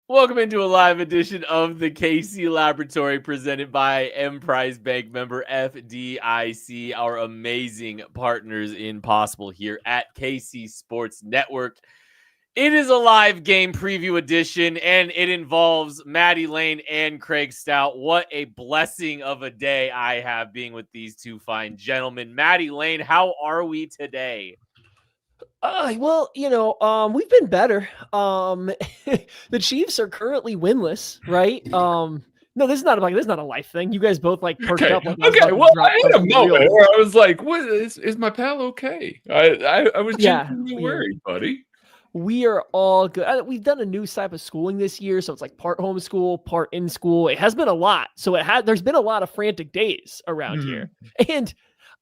Welcome into a live edition of the KC Laboratory presented by Emprise Bank member FDIC, our amazing partners in Possible here at KC Sports Network. It is a live game preview edition, and it involves Maddie Lane and Craig Stout. What a blessing of a day I have being with these two fine gentlemen. Maddie Lane, how are we today? We've been better. The Chiefs are currently winless, right? No, this is not a life thing. You guys both like perked Okay. up like Okay. Well, I had a something moment real. where I was like, "What is my pal okay?" I was Yeah, genuinely worried, buddy. we are all good. We've done a new type of schooling this year, so it's like part homeschool, part in school. It has been a lot. So there's been a lot of frantic days around here. And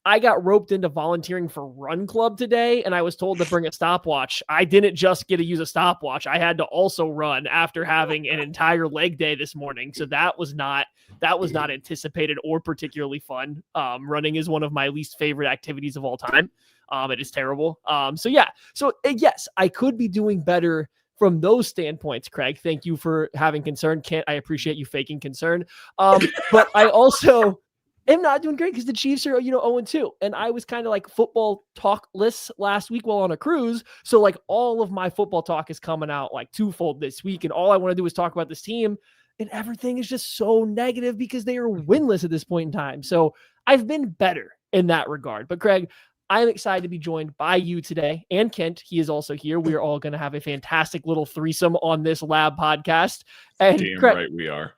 I got roped into volunteering for Run Club today, and I was told to bring a stopwatch. I didn't just get to use a stopwatch. I had to also run after having an entire leg day this morning. So that was not anticipated or particularly fun. Running is one of my least favorite activities of all time. It is terrible. Yes, I could be doing better from those standpoints, Craig. Thank you for having concern. I appreciate you faking concern. But I also am not doing great because the Chiefs are, 0-2. And I was kind of like football talkless last week while on a cruise. So like all of my football talk is coming out like twofold this week. And all I want to do is talk about this team. And everything is just so negative because they are winless at this point in time. So I've been better in that regard. But Craig, I'm excited to be joined by you today and Kent. He is also here. We are all going to have a fantastic little threesome on this lab podcast. And Damn Craig, right we are.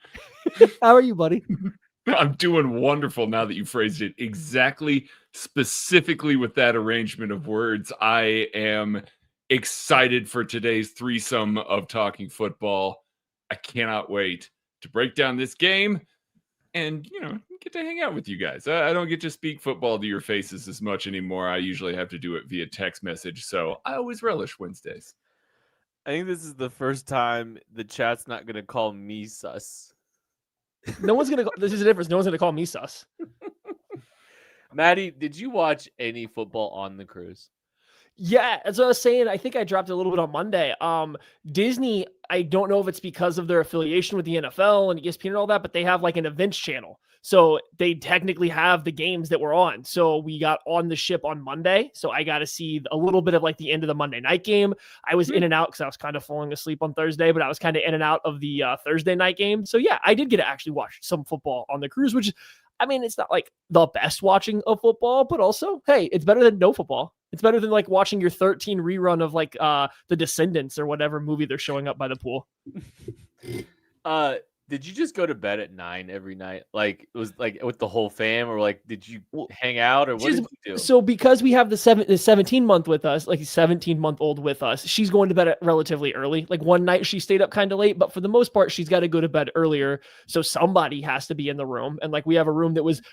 how are you, buddy? I'm doing wonderful now that you phrased it exactly, specifically with that arrangement of words. I am excited for today's threesome of talking football. I cannot wait to break down this game and, get to hang out with you guys. I don't get to speak football to your faces as much anymore. I usually have to do it via text message, so I always relish Wednesdays. I think this is the first time the chat's not going to call me sus. No one's going to, this is the difference. No one's going to call me sus. Maddie, did you watch any football on the cruise? Yeah, as I was saying, I think I dropped a little bit on Monday. Disney, I don't know if it's because of their affiliation with the NFL and ESPN and all that, but they have like an events channel. So they technically have the games that we're on. So we got on the ship on Monday. So I got to see a little bit of like the end of the Monday night game. I was in and out because I was kind of falling asleep on Thursday, but I was kind of in and out of the Thursday night game. So yeah, I did get to actually watch some football on the cruise, which it's not like the best watching of football, but also, hey, it's better than no football. It's better than like watching your 13 rerun of like The Descendants or whatever movie they're showing up by the pool. Did you just go to bed at 9 every night? Like it was like with the whole fam, or like did you hang out, or what did you do? So because we have the 17-month with us, like 17-month-old with us, she's going to bed relatively early. Like one night she stayed up kind of late, but for the most part, she's got to go to bed earlier. So somebody has to be in the room. And like we have a room that was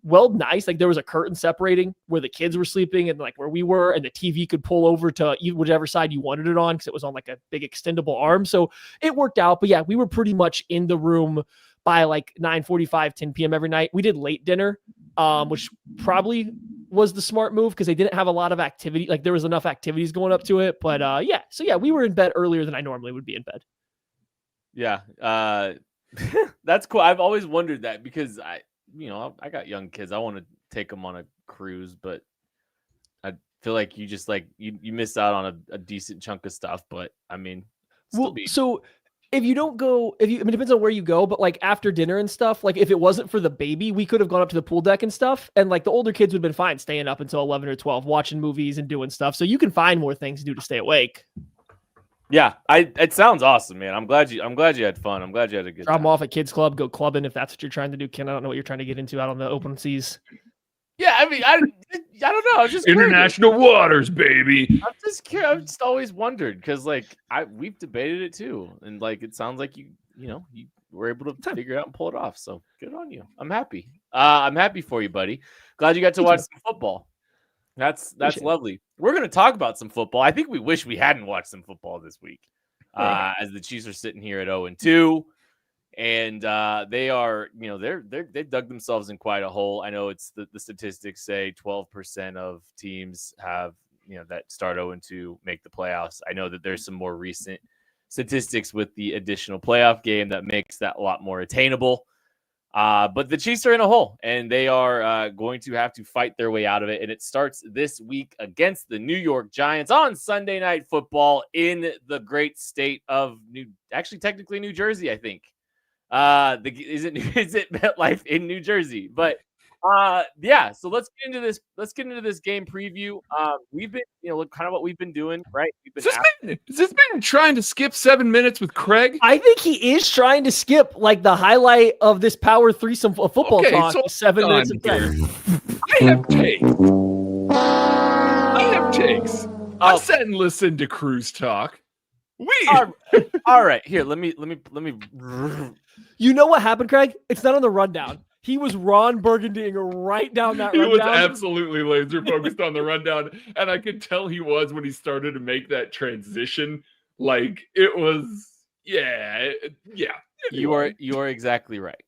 nice. Like there was a curtain separating where the kids were sleeping and like where we were, and the TV could pull over to whichever side you wanted it on because it was on like a big extendable arm. So it worked out. But yeah, we were pretty much in the room by like 9:45, 10 p.m. every night. We did late dinner, which probably was the smart move because they didn't have a lot of activity. Like there was enough activities going up to it. But So yeah, we were in bed earlier than I normally would be in bed. Yeah. That's cool. I've always wondered that because I got young kids. I want to take them on a cruise, but I feel like you just like you miss out on a decent chunk of stuff. But so if you don't go, it depends on where you go, but like after dinner and stuff, like if it wasn't for the baby, we could have gone up to the pool deck and stuff. And like the older kids would have been fine staying up until 11 or 12, watching movies and doing stuff. So you can find more things to do to stay awake. Yeah, it sounds awesome, man. I'm glad you had fun. I'm glad you had a good time. Drop them off at kids club, go clubbing if that's what you're trying to do. Ken, I don't know what you're trying to get into out on the open seas. Yeah, I don't know. I was just international waters, baby. I'm just curious. I've just always wondered because like we've debated it too, and like it sounds like you were able to figure it out and pull it off. So good on you. I'm happy. I'm happy for you, buddy. Glad you got to watch some football. That's lovely. We're going to talk about some football. I think we wish we hadn't watched some football this week, as the Chiefs are sitting here at 0-2, and they are, they've dug themselves in quite a hole. I know it's the statistics say 12% of teams have, that start 0-2 make the playoffs. I know that there's some more recent statistics with the additional playoff game that makes that a lot more attainable. But the Chiefs are in a hole, and they are going to have to fight their way out of it. And it starts this week against the New York Giants on Sunday Night Football in the great state of technically New Jersey, I think. Is it MetLife in New Jersey? But yeah, so let's get into this. Let's get into this game preview. We've been, look kind of what we've been doing, right? Is this man trying to skip 7 minutes with Craig? I think he is trying to skip like the highlight of this power threesome football talk. So 7 minutes of Craig. I have takes. I sat and listened to Cruz talk. All right, here. Let me. You know what happened, Craig? It's not on the rundown. He was Ron Burgundying right down that rundown. He was absolutely laser focused on the rundown, and I could tell he was when he started to make that transition. Like it was, yeah. You are exactly right.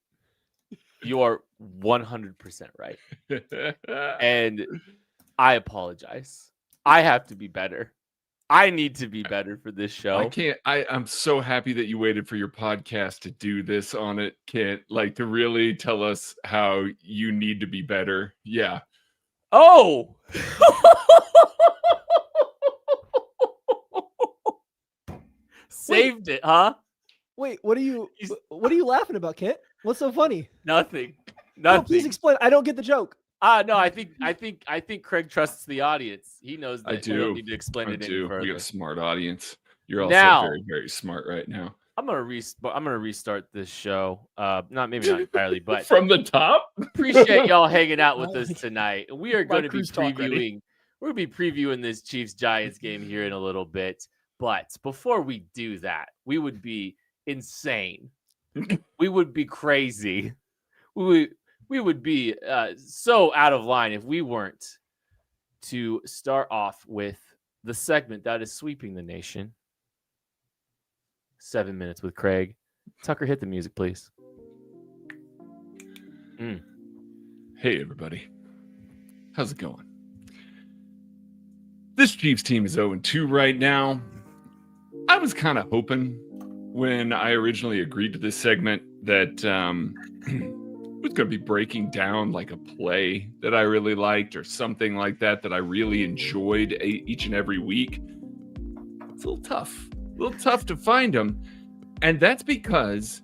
You are 100% right, and I apologize. I have to be better. I need to be better for this show. I'm so happy that you waited for your podcast to do this on it, Kent. Like to really tell us how you need to be better. Yeah. Oh. Saved it, huh? Wait, what are you laughing about, Kent? What's so funny? Nothing. No, please explain. I don't get the joke. No, I think Craig trusts the audience. He knows that. I do. You don't need to explain it any further. We have a smart audience. You're also very, very smart right now. I'm gonna restart this show. Maybe not entirely, but from the top. Appreciate y'all hanging out with us tonight. We are going to be previewing. We're gonna be previewing this Chiefs Giants game here in a little bit. But before we do that, we would be insane. We would be crazy. We would be so out of line if we weren't to start off with the segment that is sweeping the nation. 7 minutes with Craig. Tucker, hit the music, please. Hey, everybody. How's it going? This Chiefs team is 0-2 right now. I was kind of hoping when I originally agreed to this segment that was going to be breaking down like a play that I really liked or something like that I really enjoyed each and every week. It's a little tough to find them. And that's because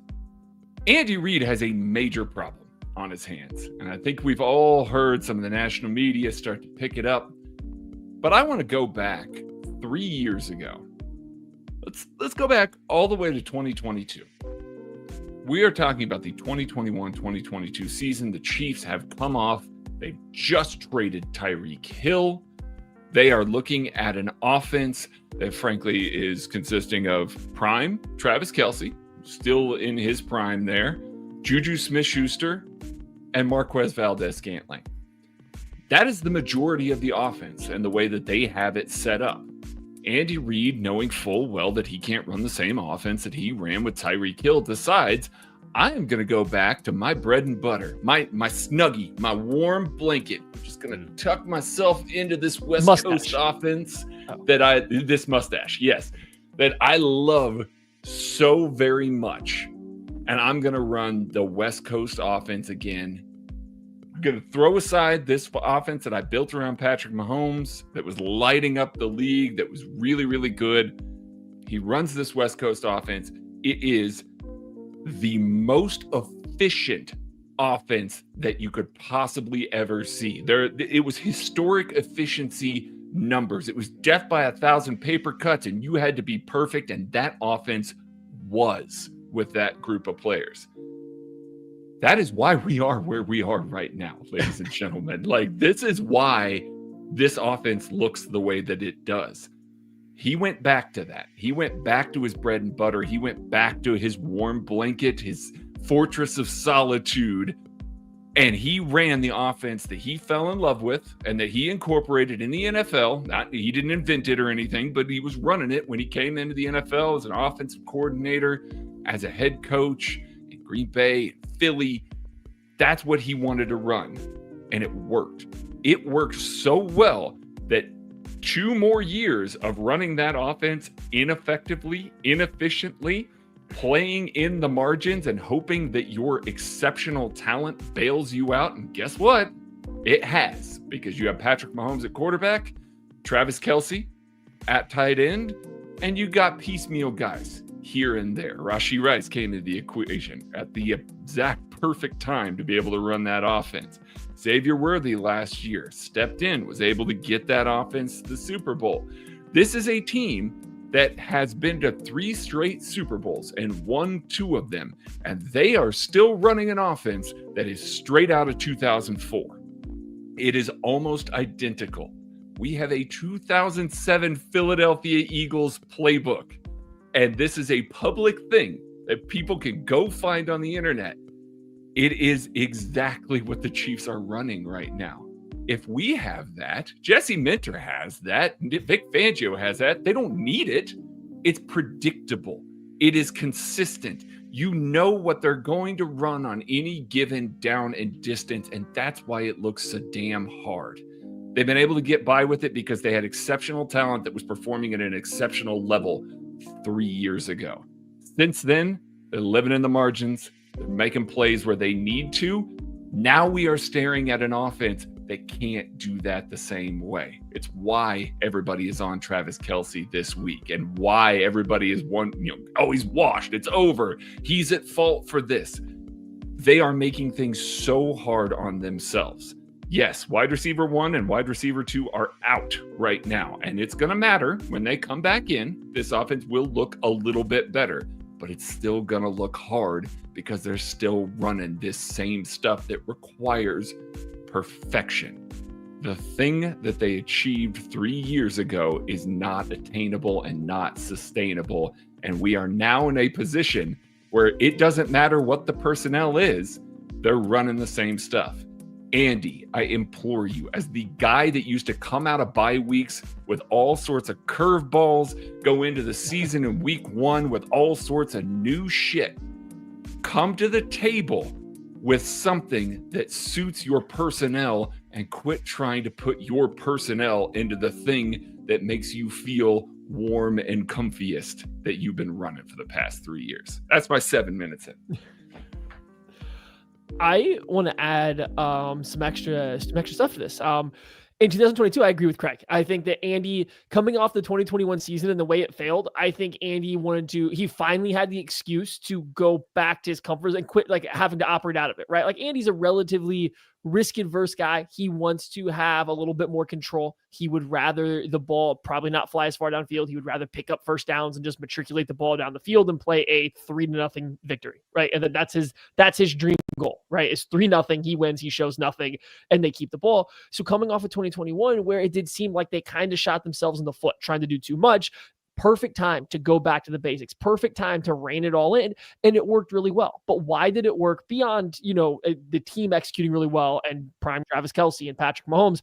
Andy Reid has a major problem on his hands. And I think we've all heard some of the national media start to pick it up. But I want to go back 3 years ago. Let's go back all the way to 2022. We are talking about the 2021-2022 season. The Chiefs have come off. They've just traded Tyreek Hill. They are looking at an offense that frankly is consisting of prime Travis Kelce, still in his prime there, Juju Smith-Schuster, and Marquez Valdez-Scantling. That is the majority of the offense and the way that they have it set up. Andy Reid, knowing full well that he can't run the same offense that he ran with Tyreek Hill, decides, I am going to go back to my bread and butter, my snuggie, my warm blanket. I'm just going to tuck myself into this West Coast offense this mustache, yes, that I love so very much. And I'm going to run the West Coast offense again. I'm going to throw aside this offense that I built around Patrick Mahomes that was lighting up the league, that was really, really good. He runs this West Coast offense. It is the most efficient offense that you could possibly ever see. It was historic efficiency numbers. It was death by 1,000 paper cuts, and you had to be perfect, and that offense was with that group of players. That is why we are where we are right now, ladies and gentlemen. Like, this is why this offense looks the way that it does. He went back to that. He went back to his bread and butter. He went back to his warm blanket, his fortress of solitude, and he ran the offense that he fell in love with and that he incorporated in the NFL. He didn't invent it or anything, but he was running it when he came into the NFL as an offensive coordinator, as a head coach in Green Bay, Philly. That's what he wanted to run, and it worked. It worked so well that 2 more years of running that offense ineffectively, inefficiently, playing in the margins and hoping that your exceptional talent bails you out. And guess what? It has, because you have Patrick Mahomes at quarterback, Travis Kelce at tight end, and you got piecemeal guys here and there. Rashee Rice came into the equation at the exact perfect time to be able to run that offense. Xavier Worthy last year stepped in, was able to get that offense to the Super Bowl. This is a team that has been to 3 straight Super Bowls and won 2 of them, and they are still running an offense that is straight out of 2004. It is almost identical. We have a 2007 Philadelphia Eagles playbook, and this is a public thing that people can go find on the internet. It is exactly what the Chiefs are running right now. If we have that, Jesse Minter has that, Vic Fangio has that, they don't need it. It's predictable. It is consistent. You know what they're going to run on any given down and distance, and that's why it looks so damn hard. They've been able to get by with it because they had exceptional talent that was performing at an exceptional level 3 years ago. Since then, they're living in the margins. They're making plays where they need to. Now we are staring at an offense that can't do that the same way. It's why everybody is on Travis Kelce this week, and why everybody is he's washed. It's over. He's at fault for this. They are making things so hard on themselves. Yes, wide receiver 1 and wide receiver 2 are out right now, and it's going to matter when they come back in. This offense will look a little bit better, but it's still going to look hard because they're still running this same stuff that requires perfection. The thing that they achieved 3 years ago is not attainable and not sustainable, and we are now in a position where it doesn't matter what the personnel is, they're running the same stuff. Andy, I implore you, as the guy that used to come out of bye weeks with all sorts of curveballs, go into the season in week 1 with all sorts of new shit, come to the table with something that suits your personnel and quit trying to put your personnel into the thing that makes you feel warm and comfiest that you've been running for the past 3 years. That's my 7 minutes in. I want to add some extra stuff to this. In 2022, I agree with Craig. I think that Andy, coming off the 2021 season and the way it failed, I think Andy he finally had the excuse to go back to his comfort zone and quit having to operate out of it, right? Like, Andy's a relatively risk-averse guy. He wants to have a little bit more control. He would rather the ball probably not fly as far downfield. He would rather pick up first downs and just matriculate the ball down the field and play a 3-0 victory, right? And then that's his dream goal, right? It's 3-0. He wins, he shows nothing, and they keep the ball. So coming off of 2021, where it did seem like they kind of shot themselves in the foot trying to do too much, perfect time to go back to the basics, perfect time to rein it all in. And it worked really well. But why did it work beyond, the team executing really well and prime Travis Kelce and Patrick Mahomes?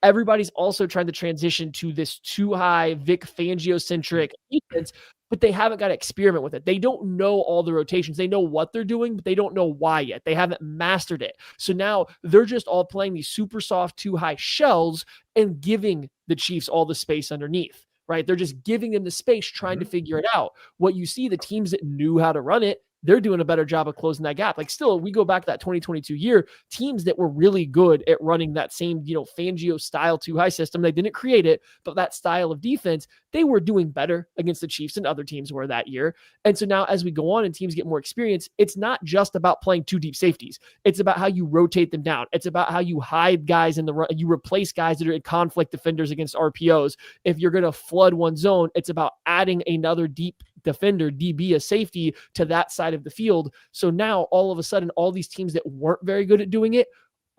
Everybody's also trying to transition to this too high Vic Fangio centric defense, but they haven't got to experiment with it. They don't know all the rotations. They know what they're doing, but they don't know why yet. They haven't mastered it. So now they're just all playing these super soft, too high shells and giving the Chiefs all the space underneath. Right? They're just giving them the space, trying to figure it out. What you see, the teams that knew how to run it, they're doing a better job of closing that gap. Like, still, we go back to that 2022 year, teams that were really good at running that same, Fangio style too high system. They didn't create it, but that style of defense, they were doing better against the Chiefs than other teams were that year. And so now as we go on and teams get more experience, it's not just about playing 2 deep safeties. It's about how you rotate them down. It's about how you hide guys in the run. You replace guys that are in conflict defenders against RPOs. If you're going to flood one zone, it's about adding another deep defender, DB, a safety to that side of the field. So now all of a sudden, all these teams that weren't very good at doing it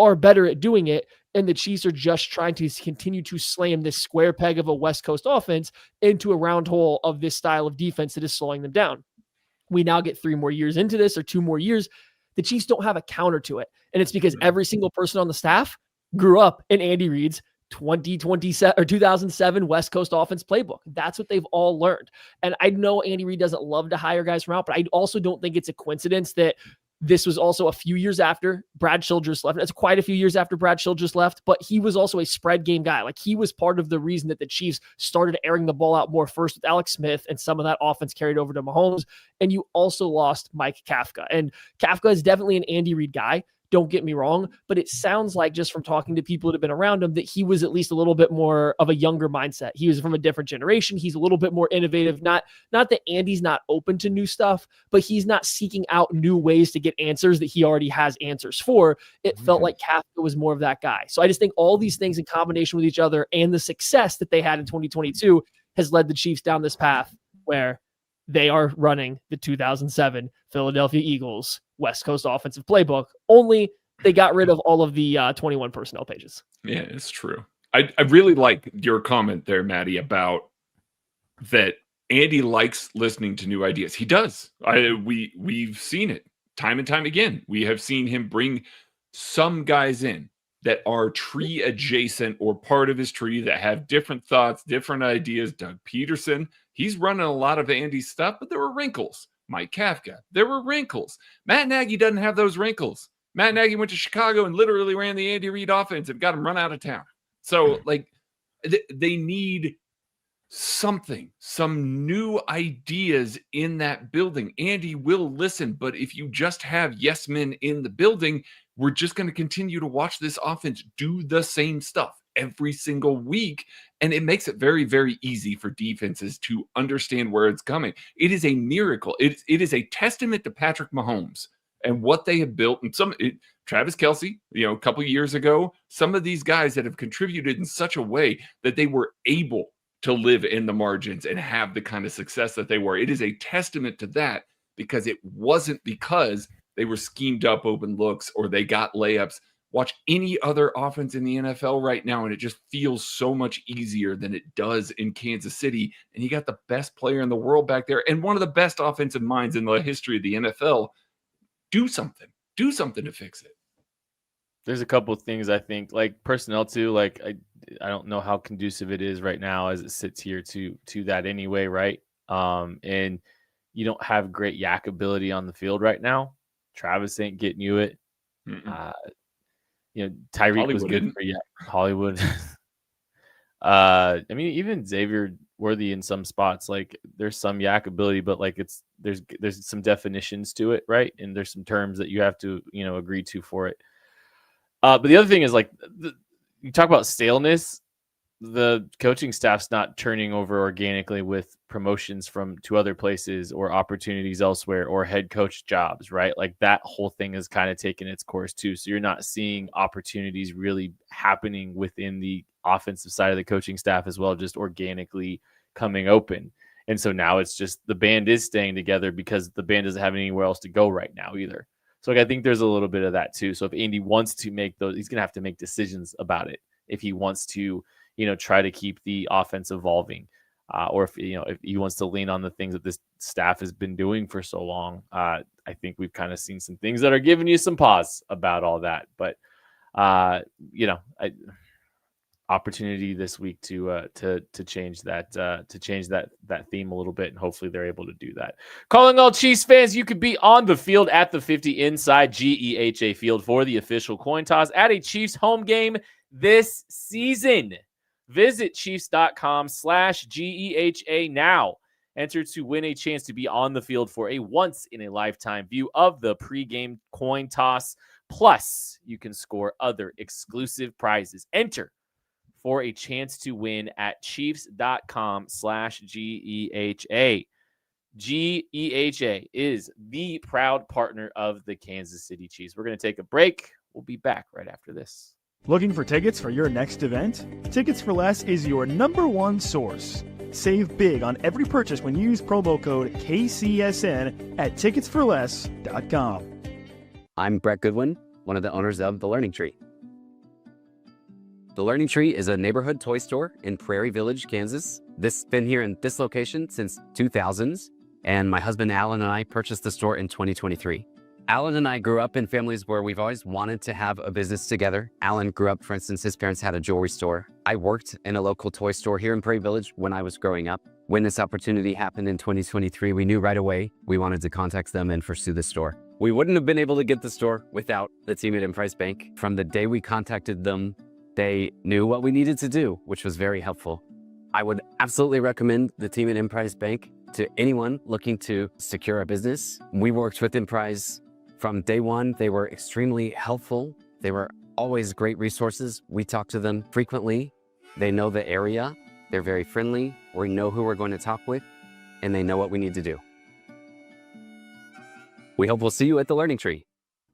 are better at doing it. And the Chiefs are just trying to continue to slam this square peg of a West Coast offense into a round hole of this style of defense that is slowing them down. We now get 3 more years into this, or 2 more years. The Chiefs don't have a counter to it. And it's because every single person on the staff grew up in Andy Reid's 2007 West Coast offense playbook. That's what they've all learned. And I know Andy Reid doesn't love to hire guys from out, but I also don't think it's a coincidence that This was also a few years after Brad Childress left. It's quite a few years after Brad Childress left, but he was also a spread game guy. Like, he was part of the reason that the Chiefs started airing the ball out more first with Alex Smith, and some of that offense carried over to Mahomes. And you also lost Mike Kafka. And Kafka is definitely an Andy Reid guy. Don't get me wrong, but it sounds like, just from talking to people that have been around him, that he was at least a little bit more of a younger mindset. He was from a different generation. He's a little bit more innovative. Not that Andy's not open to new stuff, but he's not seeking out new ways to get answers that he already has answers for. It felt like Kafka was more of that guy. So I just think all these things in combination with each other and the success that they had in 2022 has led the Chiefs down this path where they are running the 2007 Philadelphia Eagles West Coast offensive playbook, only they got rid of all of the 21 personnel pages. Yeah, it's true. I really like your comment there, Maddie, about that Andy likes listening to new ideas. He does. We've seen it time and time again. We have seen him bring some guys in that are tree adjacent or part of his tree that have different thoughts, different ideas. Doug Peterson, he's running a lot of Andy's stuff, but there were wrinkles. Mike Kafka, there were wrinkles. Matt Nagy doesn't have those wrinkles. Matt Nagy went to Chicago and literally ran the Andy Reid offense and got him run out of town. So, like, they need something, some new ideas in that building. Andy will listen, but if you just have yes men in the building, we're just going to continue to watch this offense do the same stuff every single week. And it makes it very, very easy for defenses to understand where it's coming. It is a miracle. It is a testament to Patrick Mahomes and what they have built. And Travis Kelce, a couple years ago, some of these guys that have contributed in such a way that they were able to live in the margins and have the kind of success that they were. It is a testament to that, because it wasn't because they were schemed up open looks or they got layups. Watch any other offense in the NFL right now, and it just feels so much easier than it does in Kansas City. And you got the best player in the world back there and one of the best offensive minds in the history of the NFL. Do something to fix it. There's a couple of things I think, like personnel too. Like I don't know how conducive it is right now as it sits here to that anyway, right? And you don't have great yak ability on the field right now. Travis ain't getting you it. Tyreek Hollywood was good for Hollywood. I mean, even Xavier Worthy in some spots, like there's some yak ability, but like there's some definitions to it, right? And there's some terms that you have to agree to for it. But the other thing is, like, you talk about staleness. The coaching staff's not turning over organically with promotions to other places or opportunities elsewhere or head coach jobs, right? Like that whole thing is kind of taking its course too. So you're not seeing opportunities really happening within the offensive side of the coaching staff as well, just organically coming open. And so now it's just the band is staying together because the band doesn't have anywhere else to go right now either. So I think there's a little bit of that too. So if Andy wants to make those, he's going to have to make decisions about it. If he wants to, try to keep the offense evolving, or if he wants to lean on the things that this staff has been doing for so long. I think we've kind of seen some things that are giving you some pause about all that. But opportunity this week to change that theme a little bit, and hopefully they're able to do that. Calling all Chiefs fans, you could be on the field at the 50 inside GEHA Field for the official coin toss at a Chiefs home game this season. Visit Chiefs.com/GEHA now. Enter to win a chance to be on the field for a once-in-a-lifetime view of the pregame coin toss. Plus, you can score other exclusive prizes. Enter for a chance to win at Chiefs.com/GEHA. GEHA is the proud partner of the Kansas City Chiefs. We're going to take a break. We'll be back right after this. Looking for tickets for your next event? Tickets for Less is your #1 source. Save big on every purchase when you use promo code KCSN at ticketsforless.com. I'm Brett Goodwin, one of the owners of The Learning Tree. The Learning Tree is a neighborhood toy store in Prairie Village, Kansas. This has been here in this location since 2000s, and my husband Alan and I purchased the store in 2023. Alan and I grew up in families where we've always wanted to have a business together. Alan grew up, for instance, his parents had a jewelry store. I worked in a local toy store here in Prairie Village when I was growing up. When this opportunity happened in 2023, we knew right away we wanted to contact them and pursue the store. We wouldn't have been able to get the store without the team at Emprise Bank. From the day we contacted them, they knew what we needed to do, which was very helpful. I would absolutely recommend the team at Emprise Bank to anyone looking to secure a business. We worked with Emprise from day one. They were extremely helpful. They were always great resources. We talk to them frequently. They know the area. They're very friendly. We know who we're going to talk with, and they know what we need to do. We hope we'll see you at the Learning Tree.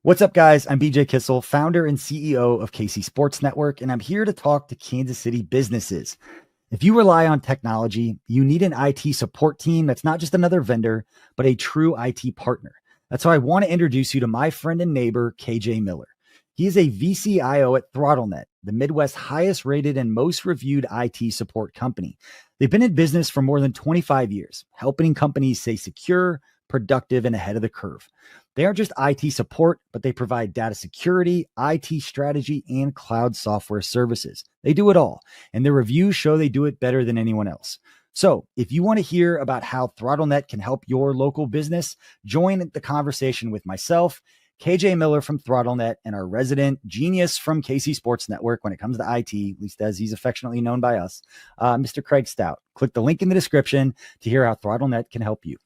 What's up, guys? I'm BJ Kissel, founder and CEO of KC Sports Network, and I'm here to talk to Kansas City businesses. If you rely on technology, you need an IT support team that's not just another vendor, but a true IT partner. That's why I want to introduce you to my friend and neighbor, KJ Miller. He is a VCIO at ThrottleNet, the Midwest's highest rated and most reviewed IT support company. They've been in business for more than 25 years, helping companies stay secure, productive, and ahead of the curve. They aren't just IT support, but they provide data security, IT strategy, and cloud software services. They do it all, and their reviews show they do it better than anyone else. So if you want to hear about how ThrottleNet can help your local business, join the conversation with myself, KJ Miller from ThrottleNet, and our resident genius from KC Sports Network when it comes to IT, at least as he's affectionately known by us, Mr. Craig Stout. Click the link in the description to hear how ThrottleNet can help you.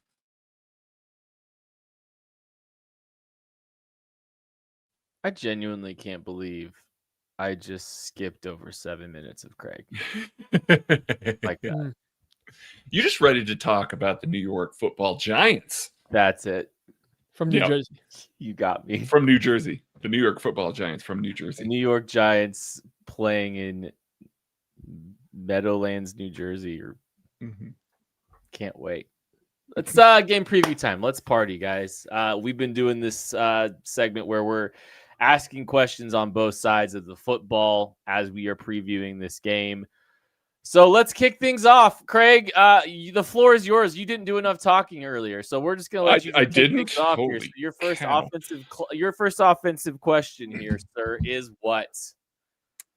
I genuinely can't believe I just skipped over 7 minutes of Craig. Like that. You just ready to talk about the New York Football Giants. That's it. From New Jersey. You got me. From New Jersey. The New York Football Giants from New The Jersey. New York Giants playing in Meadowlands, New Jersey. Can't wait. Let's game preview time. Let's party, guys. We've been doing this segment where we're asking questions on both sides of the football as we are previewing this game. So let's kick things off. Craig, the floor is yours. You didn't do enough talking earlier, so we're just going to let you I kick didn't? things off here. Holy So your first cow. offensive question here, sir, is what?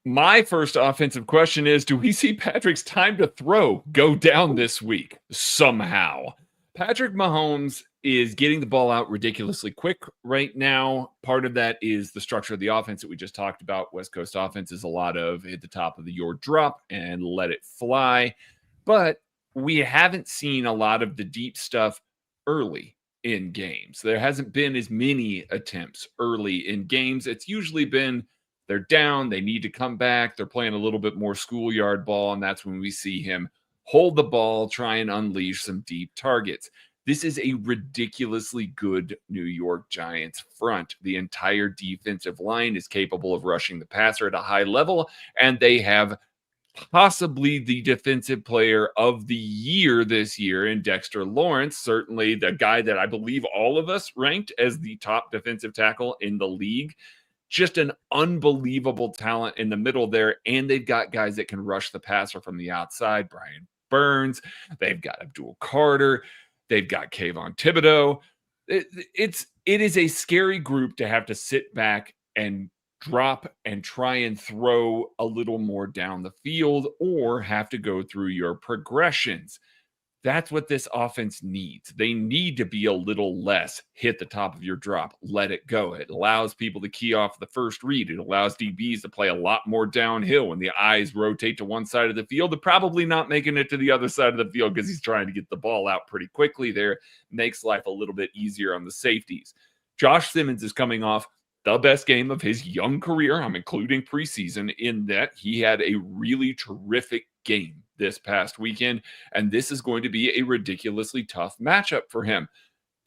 My first offensive question is, do we see Patrick's time to throw go down this week somehow? Patrick Mahomes is getting the ball out ridiculously quick right now. Part of that is the structure of the offense that we just talked about. West Coast offense is a lot of hit the top of the yard drop and let it fly. But we haven't seen a lot of the deep stuff early in games. There hasn't been as many attempts early in games. It's usually been they're down, they need to come back, they're playing a little bit more schoolyard ball, and that's when we see him hold the ball, try and unleash some deep targets. This is a ridiculously good New York Giants front. The entire defensive line is capable of rushing the passer at a high level, and they have possibly the defensive player of the year this year in Dexter Lawrence, certainly the guy that I believe all of us ranked as the top defensive tackle in the league. Just an unbelievable talent in the middle there, and they've got guys that can rush the passer from the outside. Brian Burns, they've got Abdul Carter, they've got Kayvon Thibodeau. It is a scary group to have to sit back and drop and try and throw a little more down the field or have to go through your progressions. That's what this offense needs. They need to be a little less hit the top of your drop, let it go. It allows people to key off the first read. It allows DBs to play a lot more downhill when the eyes rotate to one side of the field. They're probably not making it to the other side of the field because he's trying to get the ball out pretty quickly there. Makes life a little bit easier on the safeties. Josh Simmons is coming off the best game of his young career. I'm including preseason in that he had a really terrific game this past weekend, and this is going to be a ridiculously tough matchup for him.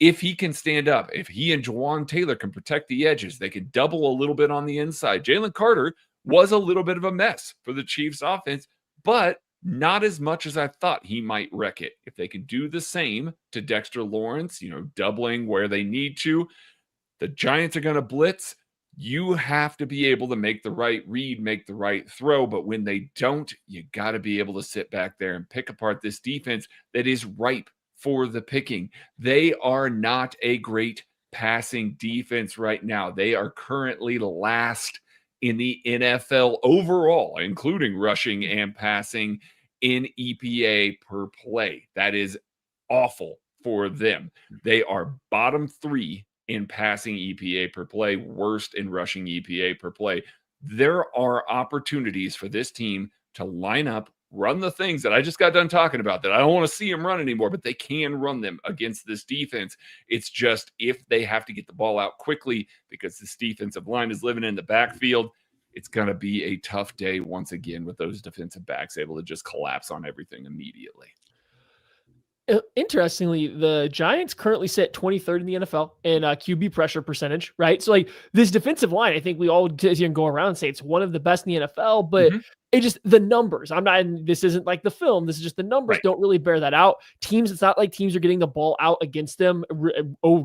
If he can stand up, if he and Jawan Taylor can protect the edges, they can double a little bit on the inside. Jalen Carter was a little bit of a mess for the Chiefs offense, but not as much as I thought he might wreck it. If they can do the same to Dexter Lawrence, doubling where they need to, the Giants are going to blitz. You have to be able to make the right read, make the right throw. But when they don't, you got to be able to sit back there and pick apart this defense that is ripe for the picking. They are not a great passing defense right now. They are currently last in the NFL overall, including rushing and passing in EPA per play. That is awful for them. They are bottom 3 in passing EPA per play, worst in rushing EPA per play. There are opportunities for this team to line up, run the things that I just got done talking about that I don't want to see them run anymore, but they can run them against this defense. It's just if they have to get the ball out quickly because this defensive line is living in the backfield, it's going to be a tough day once again with those defensive backs able to just collapse on everything immediately. Interestingly, the Giants currently sit 23rd in the NFL in QB pressure percentage, right? So like this defensive line, I think we all can go around and say it's one of the best in the NFL, but it just, the numbers, this isn't like the film. This is just the numbers don't really bear that out. Teams, it's not like teams are getting the ball out against them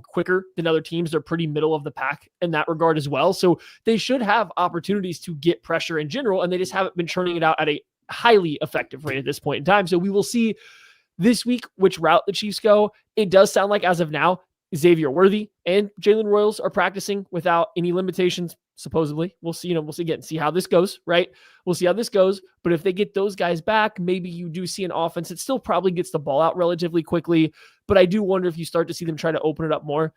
quicker than other teams. They're pretty middle of the pack in that regard as well. So they should have opportunities to get pressure in general, and they just haven't been churning it out at a highly effective rate at this point in time. So we will see this week which route the Chiefs go. It does sound like as of now, Xavier Worthy and Jalen Royals are practicing without any limitations, supposedly. We'll see, see how this goes, right? We'll see how this goes. But if they get those guys back, maybe you do see an offense that still probably gets the ball out relatively quickly. But I do wonder if you start to see them try to open it up more.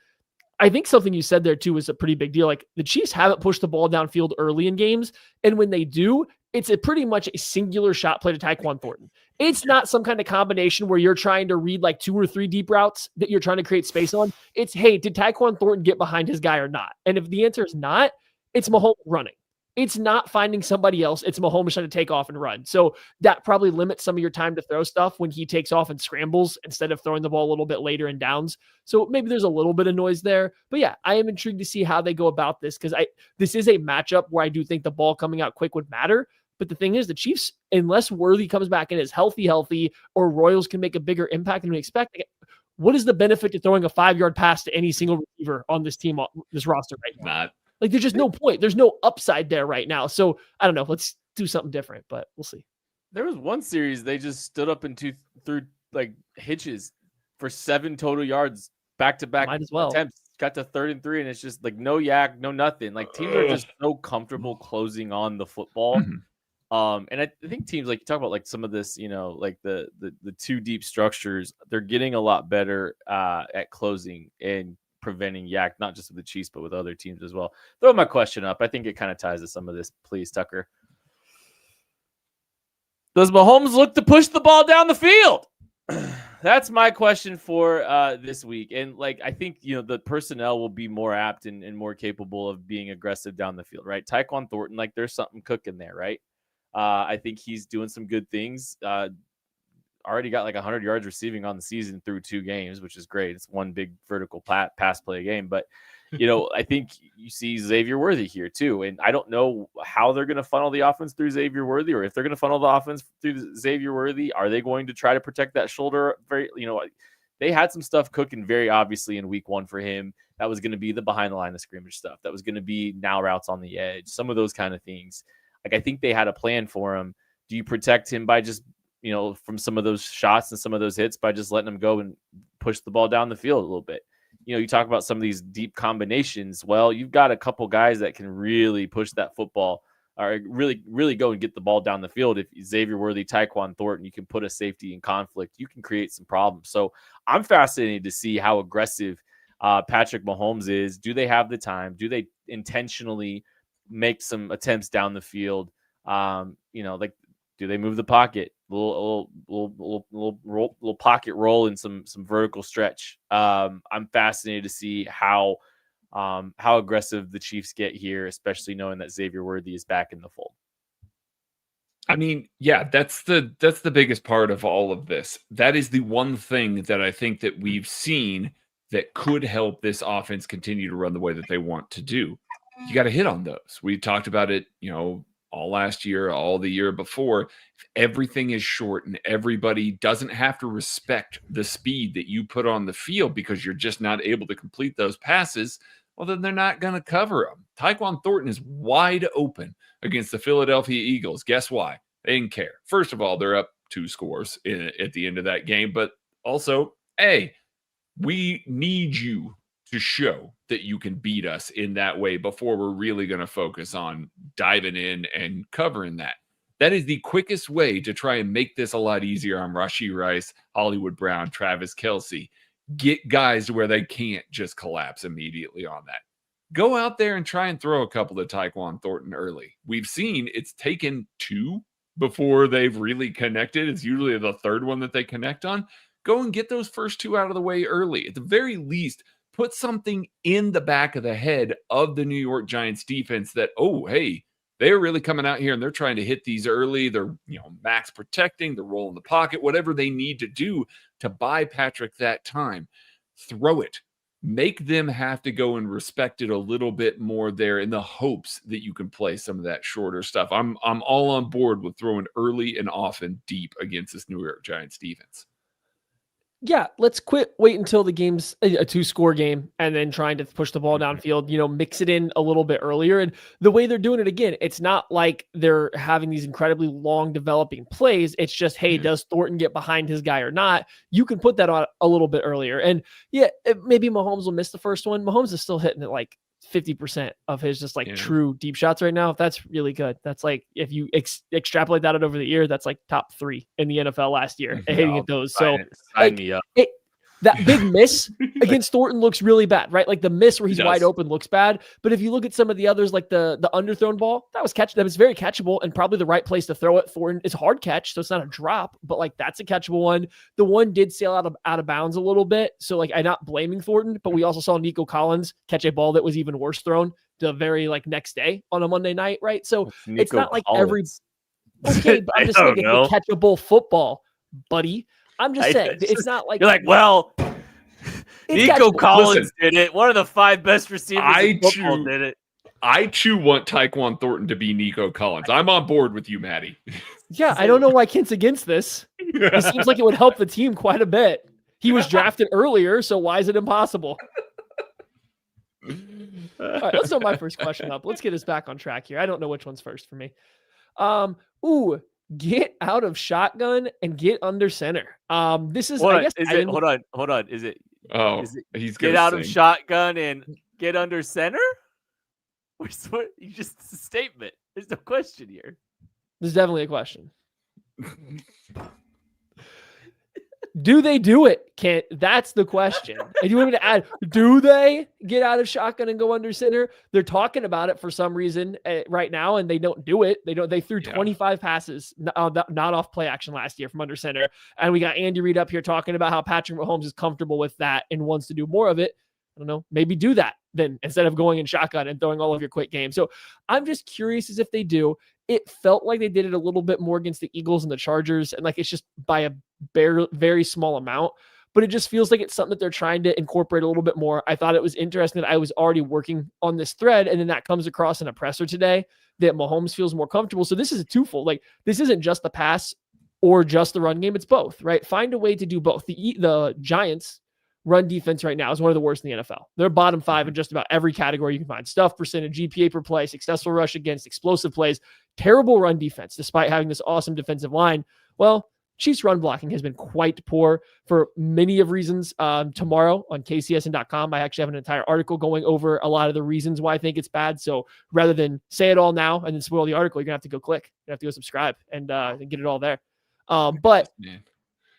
I think something you said there too is a pretty big deal. Like the Chiefs haven't pushed the ball downfield early in games. And when they do, it's a pretty much a singular shot play to Tyquan Thornton. It's not some kind of combination where you're trying to read like 2 or 3 deep routes that you're trying to create space on. It's, hey, did Tyquan Thornton get behind his guy or not? And if the answer is not, it's Mahomes running. It's not finding somebody else. It's Mahomes trying to take off and run. So that probably limits some of your time to throw stuff when he takes off and scrambles instead of throwing the ball a little bit later in downs. So maybe there's a little bit of noise there. But yeah, I am intrigued to see how they go about this because this is a matchup where I do think the ball coming out quick would matter. But the thing is, the Chiefs, unless Worthy comes back and is healthy, or Royals can make a bigger impact than we expect, what is the benefit to throwing a 5-yard pass to any single receiver on this team, this roster right now? Like, there's just no point. There's no upside there right now. So, I don't know. Let's do something different, but we'll see. There was one series they just stood up and threw like hitches for 7 total yards back-to-back attempts. Got to 3rd and 3, and it's just like no yak, no nothing. Like, teams are just so comfortable closing on the football. And I think teams, like you talk about, like some of this, like the 2 deep structures, they're getting a lot better at closing and preventing yak, not just with the Chiefs, but with other teams as well. Throw my question up. I think it kind of ties to some of this. Please, Tucker. Does Mahomes look to push the ball down the field? That's my question for this week. And like, I think, the personnel will be more apt and more capable of being aggressive down the field, right? Tyquan Thornton, like there's something cooking there, right? I think he's doing some good things. Already got like 100 yards receiving on the season through 2 games, which is great. It's one big vertical pass play game. But, I think you see Xavier Worthy here too. And I don't know how they're going to funnel the offense through Xavier Worthy, or if they're going to funnel the offense through Xavier Worthy. Are they going to try to protect that shoulder? They had some stuff cooking very obviously in week 1 for him. That was going to be the behind the line of scrimmage stuff. That was going to be now routes on the edge, some of those kind of things. Like, I think they had a plan for him. Do you protect him by just, from some of those shots and some of those hits by just letting him go and push the ball down the field a little bit? You talk about some of these deep combinations. Well, you've got a couple guys that can really push that football or really, really go and get the ball down the field. If Xavier Worthy, Tyquan Thornton, you can put a safety in conflict, you can create some problems. So I'm fascinated to see how aggressive Patrick Mahomes is. Do they have the time? Do they intentionally make some attempts down the field? Like, do they move the pocket? Little pocket roll and some vertical stretch. I'm fascinated to see how aggressive the Chiefs get here, especially knowing that Xavier Worthy is back in the fold. I mean, yeah, that's the biggest part of all of this. That is the one thing that I think that we've seen that could help this offense continue to run the way that they want to do. You got to hit on those. We talked about it, all last year, all the year before. If everything is short and everybody doesn't have to respect the speed that you put on the field because you're just not able to complete those passes, well, then they're not going to cover them. Tyquan Thornton is wide open against the Philadelphia Eagles. Guess why? They didn't care. First of all, they're up 2 scores at the end of that game, but also, hey, we need you to show that you can beat us in that way before we're really going to focus on diving in and covering that. That is the quickest way to try and make this a lot easier on Rashee Rice, Hollywood Brown, Travis Kelce. get guys to where they can't just collapse immediately on that. Go out there and try and throw a couple of Tyquan Thornton early. We've seen it's taken 2 before they've really connected. It's usually the third one that they connect on. Go and get those first 2 out of the way early. At the very least, put something in the back of the head of the New York Giants defense that, oh, hey, they're really coming out here and they're trying to hit these early. They're, max protecting, they're rolling the pocket, whatever they need to do to buy Patrick that time. Throw it. Make them have to go and respect it a little bit more there in the hopes that you can play some of that shorter stuff. I'm all on board with throwing early and often deep against this New York Giants defense. Yeah, let's wait until the game's a 2-score game and then trying to push the ball downfield, mix it in a little bit earlier. And the way they're doing it, again, it's not like they're having these incredibly long developing plays. It's just, hey, does Thornton get behind his guy or not? You can put that on a little bit earlier. And yeah, maybe Mahomes will miss the first one. Mahomes is still hitting it like 50% of his just true deep shots right now. That's really good. That's like, if you extrapolate that out over the year, that's like top 3 in the NFL last year hitting at those. So sign me up. That big miss against Thornton looks really bad, right? Like the miss where he's wide open looks bad. But if you look at some of the others, like the underthrown ball, that was very catchable and probably the right place to throw it. Thornton is hard catch, so it's not a drop, but like that's a catchable one. The one did sail out of bounds a little bit. So like I'm not blaming Thornton, but we also saw Nico Collins catch a ball that was even worse thrown the very next day on a Monday night, right? So it's not like every okay, but I'm just saying it's a catchable football, buddy. I'm just saying it's not like you're like, well, Nico Collins did it. One of the 5 best receivers in football did it. I too want Tyquan Thornton to be Nico Collins. I'm on board with you, Maddie. Yeah, I don't know why Kent's against this. It seems like it would help the team quite a bit. He was drafted earlier, so why is it impossible? All right, let's throw my first question up. Let's get us back on track here. I don't know which one's first for me. Get out of shotgun and get under center. This is, I guess. Hold on. Is it? Oh, he's get out of shotgun and get under center? You just it's a statement. There's no question here. There's definitely a question. Do they do it? Can't. That's the question. And you want me to add, do they get out of shotgun and go under center? They're talking about it for some reason right now, and they don't do it. They threw 25 passes not off play action last year from under center. And we got Andy Reid up here talking about how Patrick Mahomes is comfortable with that and wants to do more of it. I don't know. Maybe do that then instead of going in shotgun and throwing all of your quick game. So I'm just curious as if they do. It felt like they did it a little bit more against the Eagles and the Chargers, and like it's just by a very small amount, but it just feels like it's something that they're trying to incorporate a little bit more. I thought it was interesting that I was already working on this thread, and then that comes across in a presser today that Mahomes feels more comfortable. So this is a twofold. Like this isn't just the pass or just the run game; it's both, right? Find a way to do both. The Giants' run defense right now is one of the worst in the NFL. They're bottom 5 in just about every category you can find: stuff percentage, GPA per play, successful rush against, explosive plays. Terrible run defense, despite having this awesome defensive line. Well, Chiefs run blocking has been quite poor for many of reasons. Tomorrow on KCSN.com, I actually have an entire article going over a lot of the reasons why I think it's bad. So rather than say it all now and then spoil the article, you're going to have to go click. You have to go subscribe and get it all there. But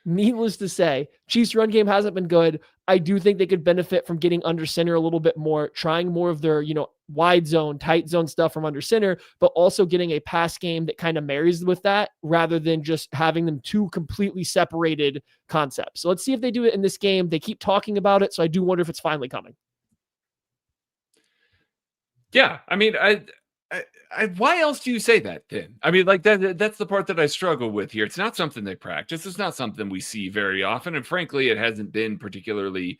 needless to say, Chiefs run game hasn't been good. I do think they could benefit from getting under center a little bit more, trying more of their, wide zone, tight zone stuff from under center, but also getting a pass game that kind of marries with that rather than just having them 2 completely separated concepts. So let's see if they do it in this game. They keep talking about it, so I do wonder if it's finally coming. Yeah, I mean, I why else do you say that then? I mean, like that's the part that I struggle with here. It's not something they practice. It's not something we see very often. And frankly, it hasn't been particularly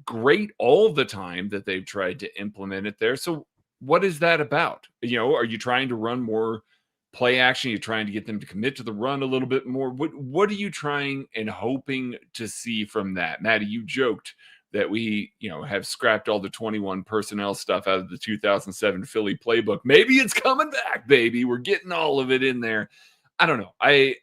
great all the time that they've tried to implement it there. So what is that about? Are you trying to run more play action? Are you trying to get them to commit to the run a little bit more? What are you trying and hoping to see from that? Maddie, you joked that we, have scrapped all the 21 personnel stuff out of the 2007 Philly playbook. Maybe it's coming back, baby. We're getting all of it in there. I don't know. I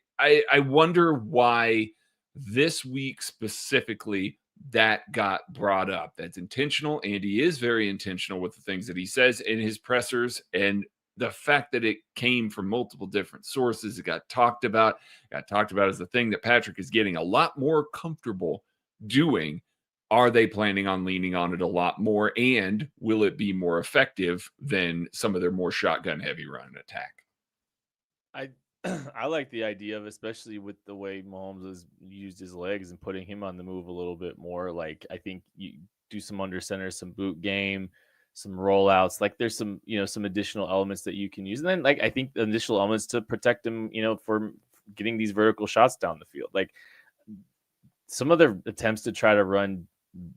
wonder why this week specifically that got brought up. That's intentional. Andy is very intentional with the things that he says in his pressers, and the fact that it came from multiple different sources, it got talked about as the thing that Patrick is getting a lot more comfortable doing. Are they planning on leaning on it a lot more? And will it be more effective than some of their more shotgun heavy run attack? I like the idea of, especially with the way Mahomes has used his legs and putting him on the move a little bit more. Like, I think you do some under center, some boot game, some rollouts. Like, there's some, some additional elements that you can use. And then, like, I think the additional elements to protect him, for getting these vertical shots down the field. Like, some of their attempts to try to run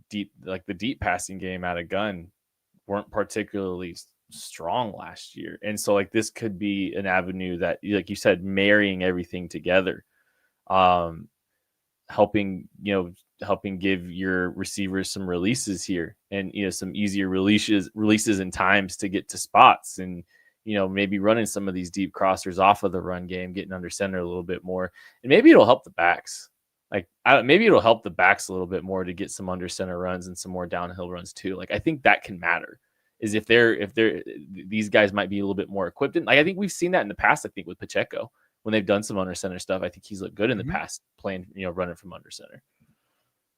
deep, like the deep passing game out of gun, weren't particularly strong last year. And so, like, this could be an avenue that, like you said, marrying everything together, helping give your receivers some releases here, and some easier releases and times to get to spots, and maybe running some of these deep crossers off of the run game, getting under center a little bit more, and maybe it'll help the backs. Like, maybe it'll help the backs a little bit more to get some under center runs and some more downhill runs too. Like, I think that can matter. Is if these guys might be a little bit more equipped. And, like, I think we've seen that in the past. I think with Pacheco, when they've done some under center stuff, I think he's looked good in the past playing, running from under center.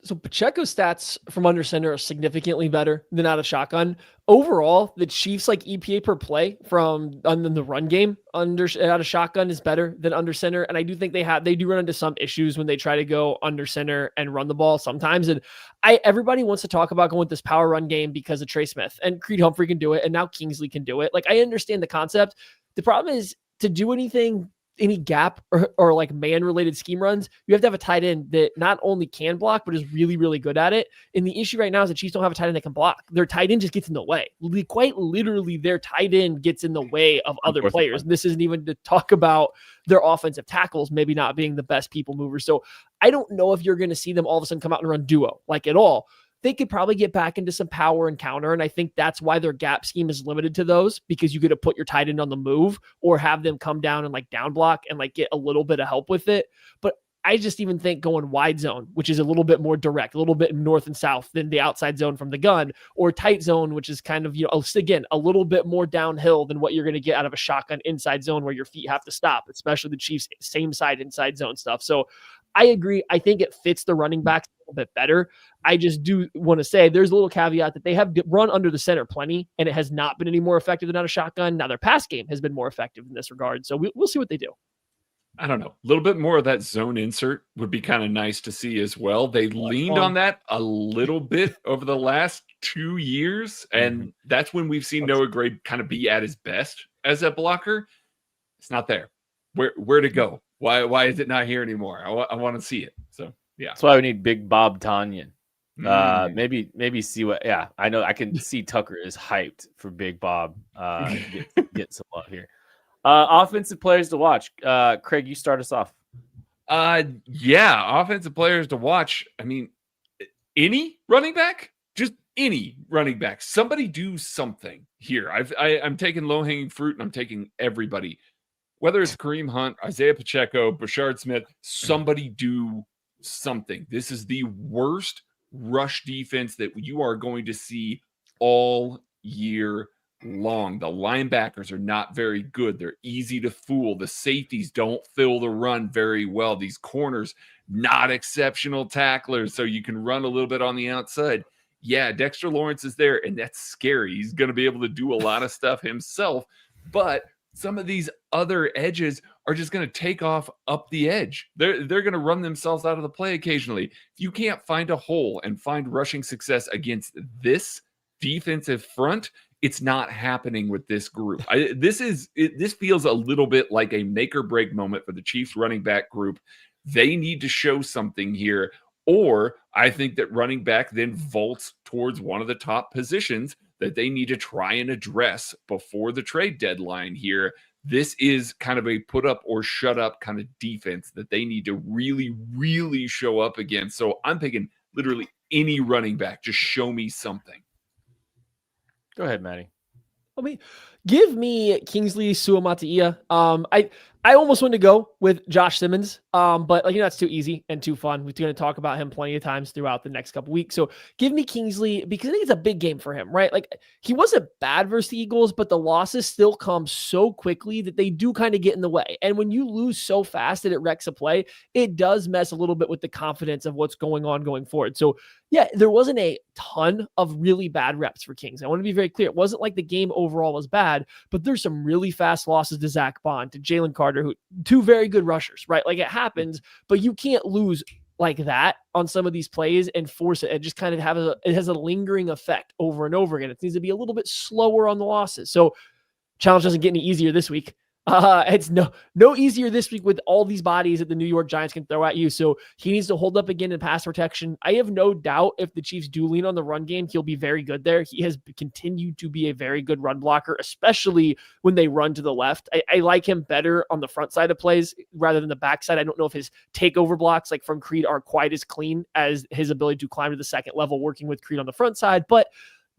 So Pacheco's stats from under center are significantly better than out of shotgun. Overall, the Chiefs' like EPA per play from the run game out of shotgun is better than under center. And I do think they do run into some issues when they try to go under center and run the ball sometimes. And everybody wants to talk about going with this power run game because of Trey Smith, and Creed Humphrey can do it, and now Kingsley can do it. Like, I understand the concept. The problem is, to do any gap or like man related scheme runs, you have to have a tight end that not only can block, but is really, really good at it. And the issue right now is the Chiefs don't have a tight end that can block. Their tight end just gets in the way. Quite literally, their tight end gets in the way of other players. And this isn't even to talk about their offensive tackles maybe not being the best people movers. So I don't know if you're going to see them all of a sudden come out and run duo like at all. They could probably get back into some power and counter. And I think that's why their gap scheme is limited to those, because you get to put your tight end on the move or have them come down and like down block and like get a little bit of help with it. But I just even think going wide zone, which is a little bit more direct, a little bit north and south than the outside zone from the gun, or tight zone, which is kind of, again, a little bit more downhill than what you're going to get out of a shotgun inside zone where your feet have to stop, especially the Chiefs' same side inside zone stuff. So I agree. I think it fits the running backs a little bit better. I just do want to say there's a little caveat that they have run under the center plenty, and it has not been any more effective than out of shotgun. Now their pass game has been more effective in this regard. So we'll see what they do. I don't know. A little bit more of that zone insert would be kind of nice to see as well. They leaned on that a little bit over the last 2 years, and that's when we've seen Noah Gray kind of be at his best as a blocker. It's not there. Where to go? Why is it not here anymore? I want to see it. So yeah, that's why we need Big Bob Tonyan. Maybe see what. Yeah, I know. I can see Tucker is hyped for Big Bob. Get some love here. Offensive players to watch. Craig, you start us off. Yeah, offensive players to watch. I mean, any running back, just any running back. Somebody do something here. I'm taking low hanging fruit, and I'm taking everybody. Whether it's Kareem Hunt, Isaiah Pacheco, Bashard Smith, somebody do something. This is the worst rush defense that you are going to see all year long. The linebackers are not very good. They're easy to fool. The safeties don't fill the run very well. These corners, not exceptional tacklers, so you can run a little bit on the outside. Yeah, Dexter Lawrence is there, and that's scary. He's going to be able to do a lot of stuff himself, but some of these other edges are just going to take off up the edge. They're going to run themselves out of the play occasionally. If you can't find a hole and find rushing success against this defensive front, it's not happening with this group. This feels a little bit like a make or break moment for the Chiefs running back group. They need to show something here, or I think that running back then vaults towards one of the top positions that they need to try and address before the trade deadline here. This is kind of a put up or shut up kind of defense that they need to really, really show up against. So I'm picking literally any running back. Just show me something. Go ahead, Maddie. I mean, give me Kingsley Suamataia. I almost want to go with Josh Simmons, but that's too easy and too fun. We're going to talk about him plenty of times throughout the next couple weeks. So give me Kingsley because I think it's a big game for him, right? Like he wasn't bad versus the Eagles, but the losses still come so quickly that they do kind of get in the way. And when you lose so fast that it wrecks a play, it does mess a little bit with the confidence of what's going on going forward. So yeah, there wasn't a ton of really bad reps for Kings. I want to be very clear. It wasn't like the game overall was bad, but there's some really fast losses to Zach Bond, to Jalen Carter, who two very good rushers, right? Like it happens, but you can't lose like that on some of these plays and force it. It just kind of it has a lingering effect over and over again. It needs to be a little bit slower on the losses. So challenge doesn't get any easier this week. It's no easier this week with all these bodies that the New York Giants can throw at you. So he needs to hold up again in pass protection. I have no doubt if the Chiefs do lean on the run game, he'll be very good there. He has continued to be a very good run blocker, especially when they run to the left. I like him better on the front side of plays rather than the back side. I don't know if his takeover blocks like from Creed are quite as clean as his ability to climb to the second level working with Creed on the front side, but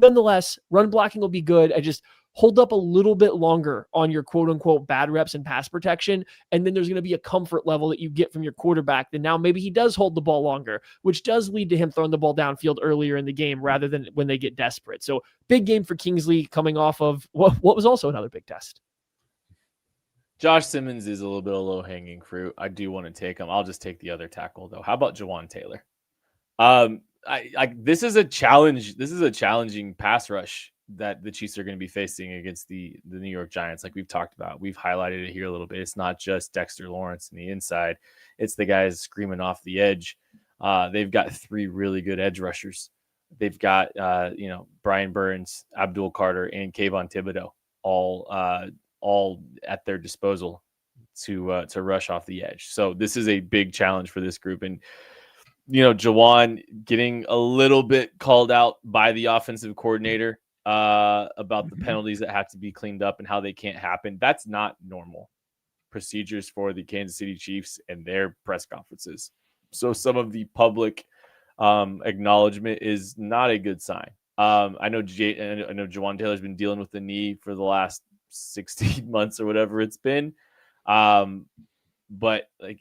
nonetheless, run blocking will be good. I just hold up a little bit longer on your quote unquote bad reps and pass protection. And then there's going to be a comfort level that you get from your quarterback. Then now maybe he does hold the ball longer, which does lead to him throwing the ball downfield earlier in the game rather than when they get desperate. So big game for Kingsley coming off of what was also another big test. Josh Simmons is a little bit of low hanging fruit. I do want to take him. I'll just take the other tackle though. How about Jawan Taylor? This is a challenge. This is a challenging pass rush that the Chiefs are going to be facing against the New York Giants. Like we've talked about, we've highlighted it here a little bit. It's not just Dexter Lawrence in the inside. It's the guys screaming off the edge. They've got three really good edge rushers. They've got, Brian Burns, Abdul Carter, and Kayvon Thibodeau all at their disposal to rush off the edge. So this is a big challenge for this group. And, Jawan getting a little bit called out by the offensive coordinator about the penalties that have to be cleaned up and how they can't happen. That's not normal procedures for the Kansas City Chiefs and their press conferences. So some of the public acknowledgement is not a good sign. I know Jawan Taylor's been dealing with the knee for the last 16 months or whatever it's been. But like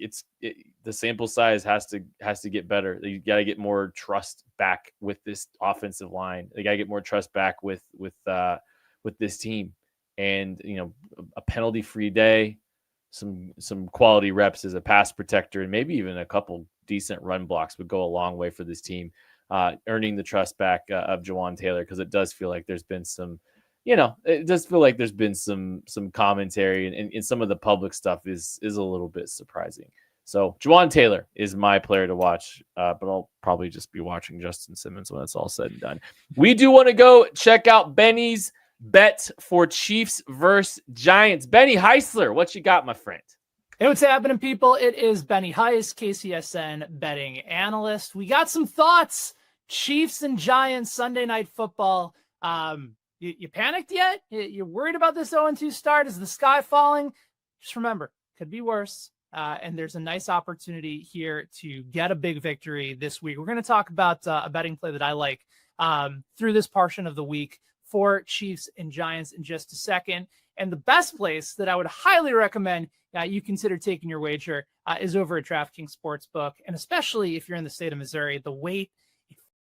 the sample size has to get better. You got to get more trust back with this offensive line. They got to get more trust back with this team, and a penalty free day, some quality reps as a pass protector, and maybe even a couple decent run blocks would go a long way for this team, earning the trust back of Jawan Taylor, because it does feel like there's been some. It does feel like there's been some commentary and some of the public stuff is a little bit surprising. So Jawan Taylor is my player to watch, but I'll probably just be watching Justin Simmons when it's all said and done. We do want to go check out Benny's bet for Chiefs versus Giants. Benny Heisler, what you got, my friend? Hey, what's happening, people? It is Benny Heiss, KCSN betting analyst. We got some thoughts. Chiefs and Giants, Sunday Night Football. You panicked yet? You're worried about this 0-2 start? Is the sky falling? Just remember, could be worse. And there's a nice opportunity here to get a big victory this week. We're going to talk about a betting play that I like through this portion of the week for Chiefs and Giants in just a second. And the best place that I would highly recommend you consider taking your wager is over at DraftKings Sportsbook. And especially if you're in the state of Missouri, the wait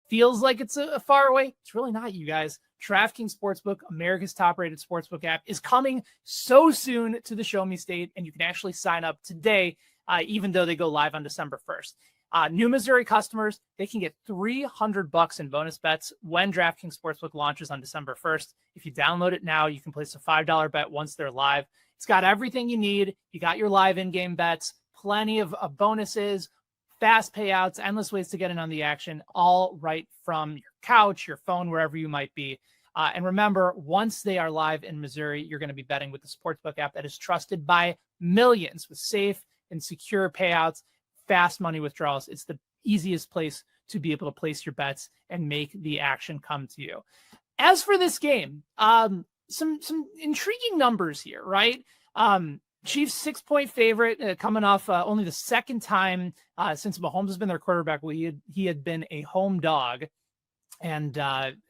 feels like it's a far away. It's really not, you guys. DraftKings Sportsbook, America's top-rated sportsbook app, is coming so soon to the Show Me State, and you can actually sign up today, even though they go live on December 1st. New Missouri customers, they can get $300 in bonus bets when DraftKings Sportsbook launches on December 1st. If you download it now, you can place a $5 bet once they're live. It's got everything you need. You got your live in-game bets, plenty of bonuses, fast payouts, endless ways to get in on the action, all right from your couch, your phone, wherever you might be. And remember, once they are live in Missouri, you're going to be betting with the Sportsbook app that is trusted by millions with safe and secure payouts, fast money withdrawals. It's the easiest place to be able to place your bets and make the action come to you. As for this game, some intriguing numbers here, right? Chiefs 6-point favorite, coming off only the second time since Mahomes has been their quarterback. He had been a home dog. And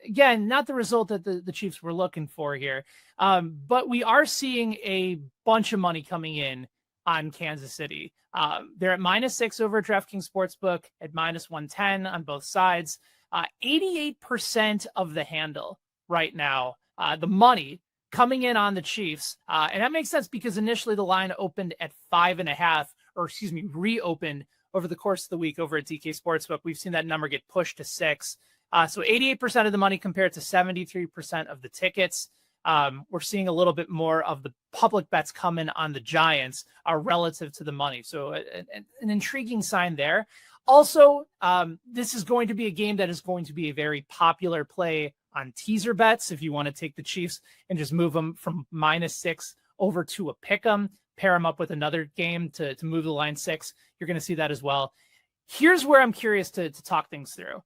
again, not the result that the Chiefs were looking for here. But we are seeing a bunch of money coming in on Kansas City. They're at -6 over DraftKings Sportsbook, at -110 on both sides. 88% of the handle right now, the money coming in on the Chiefs. And that makes sense because initially the line opened at 5.5, reopened over the course of the week over at DK Sportsbook. We've seen that number get pushed to 6. So 88% of the money compared to 73% of the tickets. We're seeing a little bit more of the public bets come in on the Giants relative to the money. So an intriguing sign there. Also, this is going to be a game that is going to be a very popular play on teaser bets. If you want to take the Chiefs and just move them from -6 over to a pick 'em, pair them up with another game to move the line 6, you're going to see that as well. Here's where I'm curious to talk things through.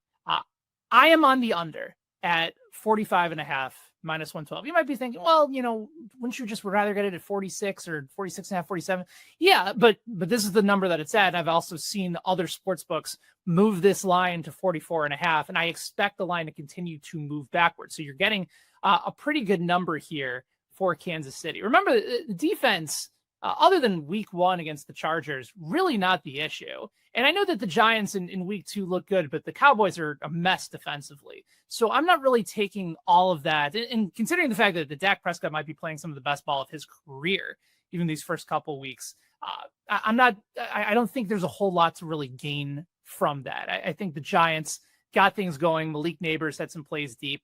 I am on the under at 45.5, -112. You might be thinking, well, wouldn't you just rather get it at 46 or 46.5, 47? Yeah, but this is the number that it's at. I've also seen other sports books move this line to 44.5, and I expect the line to continue to move backwards. So you're getting a pretty good number here for Kansas City. Remember, the defense, other than week 1 against the Chargers, really not the issue. And I know that the Giants in week 2 look good, but the Cowboys are a mess defensively. So I'm not really taking all of that. And considering the fact that the Dak Prescott might be playing some of the best ball of his career, even these first couple weeks, I don't think there's a whole lot to really gain from that. I think the Giants got things going. Malik Neighbors had some plays deep.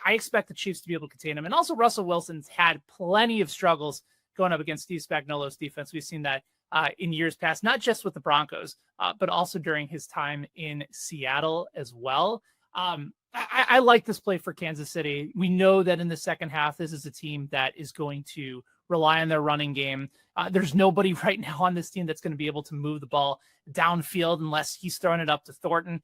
I expect the Chiefs to be able to contain them. And also Russell Wilson's had plenty of struggles going up against Steve Spagnuolo's defense. We've seen that in years past, not just with the Broncos, but also during his time in Seattle as well. I like this play for Kansas City. We know that in the second half, this is a team that is going to rely on their running game. There's nobody right now on this team that's going to be able to move the ball downfield unless he's throwing it up to Thornton.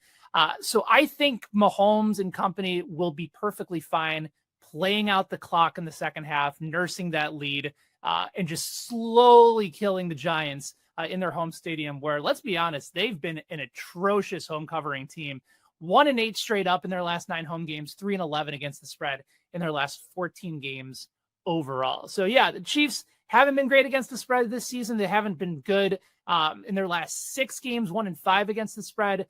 So I think Mahomes and company will be perfectly fine playing out the clock in the second half, nursing that lead, and just slowly killing the Giants in their home stadium, where, let's be honest, they've been an atrocious home covering team. 1-8 straight up in their last 9 home games, 3-11 against the spread in their last 14 games overall. So yeah, the Chiefs haven't been great against the spread this season. They haven't been good in their last 6 games, 1-5 against the spread,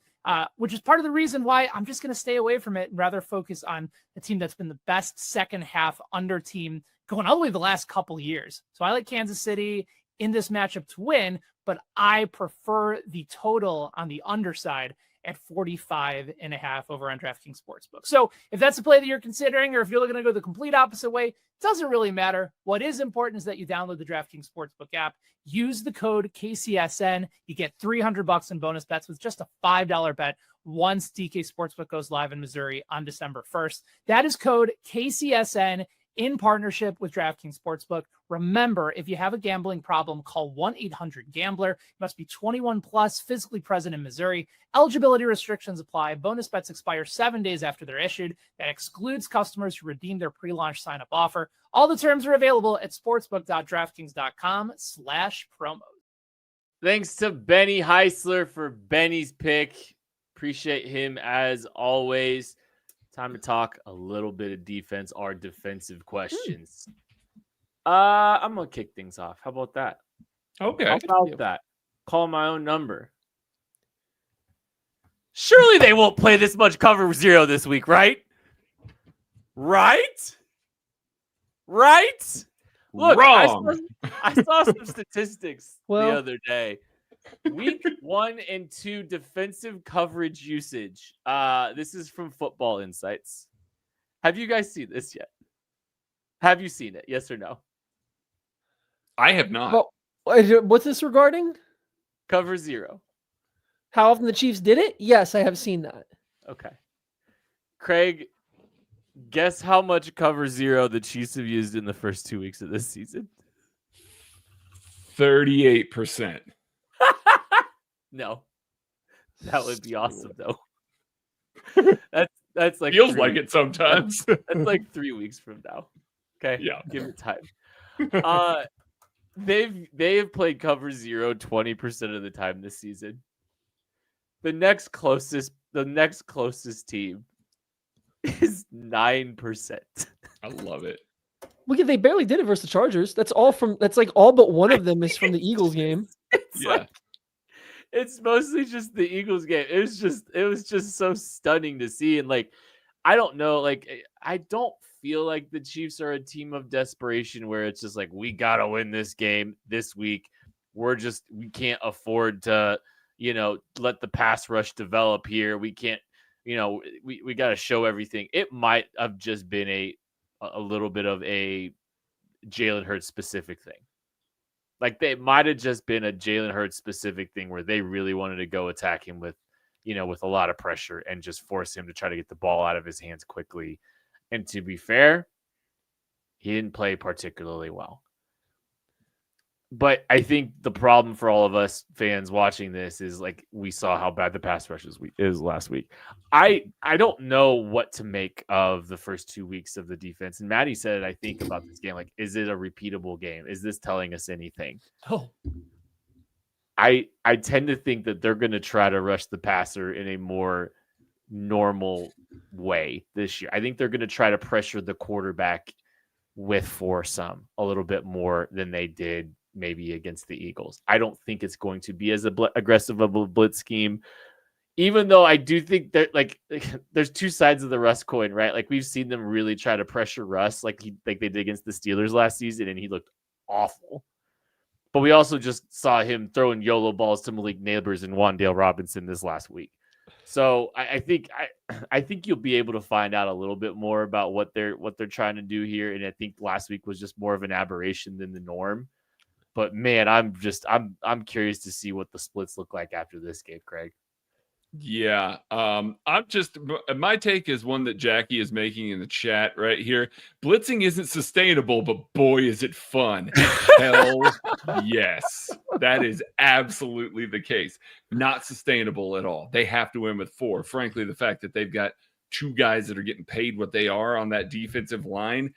which is part of the reason why I'm just going to stay away from it and rather focus on a team that's been the best second half under team going all the way the last couple years. So I like Kansas City in this matchup to win, but I prefer the total on the underside at 45.5 over on DraftKings Sportsbook. So if that's a play that you're considering, or if you're looking to go the complete opposite way, it doesn't really matter. What is important is that you download the DraftKings Sportsbook app, use the code KCSN. You get $300 in bonus bets with just a $5 bet once DK Sportsbook goes live in Missouri on December 1st. That is code KCSN in partnership with DraftKings Sportsbook. Remember, if you have a gambling problem, call 1-800-GAMBLER. You must be 21 plus, physically present in Missouri. Eligibility restrictions apply. Bonus bets expire 7 days after they're issued. That excludes customers who redeem their pre-launch sign-up offer. All the terms are available at sportsbook.draftkings.com/promo. Thanks to Benny Heisler for Benny's pick. Appreciate him as always. Time to talk a little bit of defense, our defensive questions. I'm going to kick things off. How about that? Okay. How about that? Call my own number. Surely they won't play this much cover 0 this week, right? Right? Look, wrong. I saw some statistics the Well- other day. Week 1 and 2 defensive coverage usage. This is from Football Insights. Have you guys seen this yet? Have you seen it? Yes or no? I have not. Well, what's this regarding? Cover 0. How often the Chiefs did it? Yes, I have seen that. Okay. Craig, guess how much cover 0 the Chiefs have used in the first 2 weeks of this season? 38%. No. That would be awesome, though. That's like Feels like it sometimes. That's like 3 weeks from now. Okay. Yeah. Give it time. They have played cover 0 20% of the time this season. The next closest team is 9%. I love it. Look, they barely did it versus the Chargers. That's all but one of them is from the Eagles game. It's like, it's mostly just the Eagles game. It was just so stunning to see. And like, I don't know, like, I don't feel like the Chiefs are a team of desperation where it's just like, we got to win this game this week. We can't afford to, let the pass rush develop here. We can't, we got to show everything. It might have just been a little bit of a Jalen Hurts specific thing. Like, they might have just been a Jalen Hurts specific thing where they really wanted to go attack him with a lot of pressure and just force him to try to get the ball out of his hands quickly. And to be fair, he didn't play particularly well. But I think the problem for all of us fans watching this is, like, we saw how bad the pass rush is last week. I don't know what to make of the first 2 weeks of the defense. And Maddie said it, I think, about this game. Like, is it a repeatable game? Is this telling us anything? Oh, I tend to think that they're going to try to rush the passer in a more normal way this year. I think they're going to try to pressure the quarterback with foursome a little bit more than they did maybe against the Eagles. I don't think it's going to be as aggressive of a blitz scheme, even though I do think that, like, there's two sides of the Russ coin, right? Like, we've seen them really try to pressure Russ like they did against the Steelers last season, and he looked awful. But we also just saw him throwing YOLO balls to Malik Neighbors and Wan'Dale Robinson this last week. So I think you'll be able to find out a little bit more about what they're trying to do here. And I think last week was just more of an aberration than the norm. But man, I'm curious to see what the splits look like after this game, Craig. Yeah. My take is one that Jackie is making in the chat right here. Blitzing isn't sustainable, but boy, is it fun. Hell yes. That is absolutely the case. Not sustainable at all. They have to win with 4. Frankly, the fact that they've got 2 guys that are getting paid what they are on that defensive line,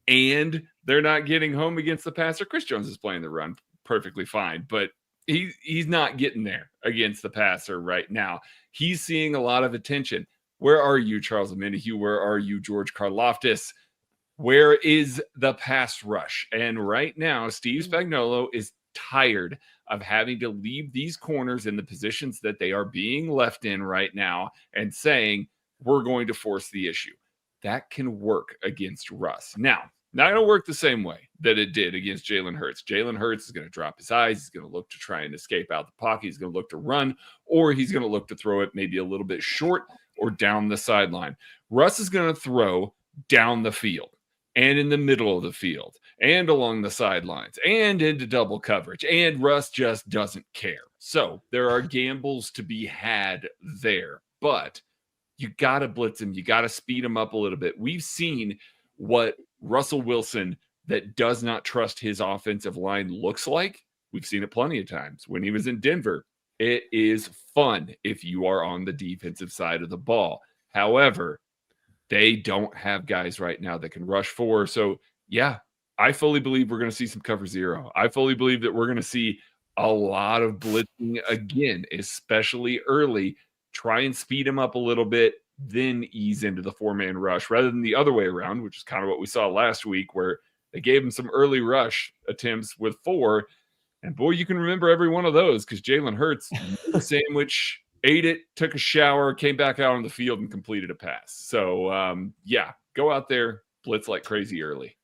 and they're not getting home against the passer. Chris Jones is playing the run perfectly fine, but he's not getting there against the passer right now. He's seeing a lot of attention. Where are you, Charles Omenihu? Where are you, George Karlaftis? Where is the pass rush? And right now, Steve Spagnuolo is tired of having to leave these corners in the positions that they are being left in right now and saying, we're going to force the issue. That can work against Russ. Now, not going to work the same way that it did against Jalen Hurts. Jalen Hurts is going to drop his eyes. He's going to look to try and escape out the pocket. He's going to look to run, or he's going to look to throw it maybe a little bit short or down the sideline. Russ is going to throw down the field and in the middle of the field and along the sidelines and into double coverage. And Russ just doesn't care. So there are gambles to be had there, but you got to blitz him. You got to speed him up a little bit. We've seen what Russell Wilson that does not trust his offensive line looks like. We've seen it plenty of times when he was in Denver. It is fun if you are on the defensive side of the ball. However, they don't have guys right now that can rush 4. So yeah, I fully believe we're going to see some cover 0. I fully believe that we're going to see a lot of blitzing again, especially early. Try and speed him up a little bit, then ease into the 4-man rush rather than the other way around, which is kind of what we saw last week where they gave him some early rush attempts with 4. And boy, you can remember every one of those because Jalen Hurts made a sandwich, ate it, took a shower, came back out on the field and completed a pass. So yeah, go out there, blitz like crazy early.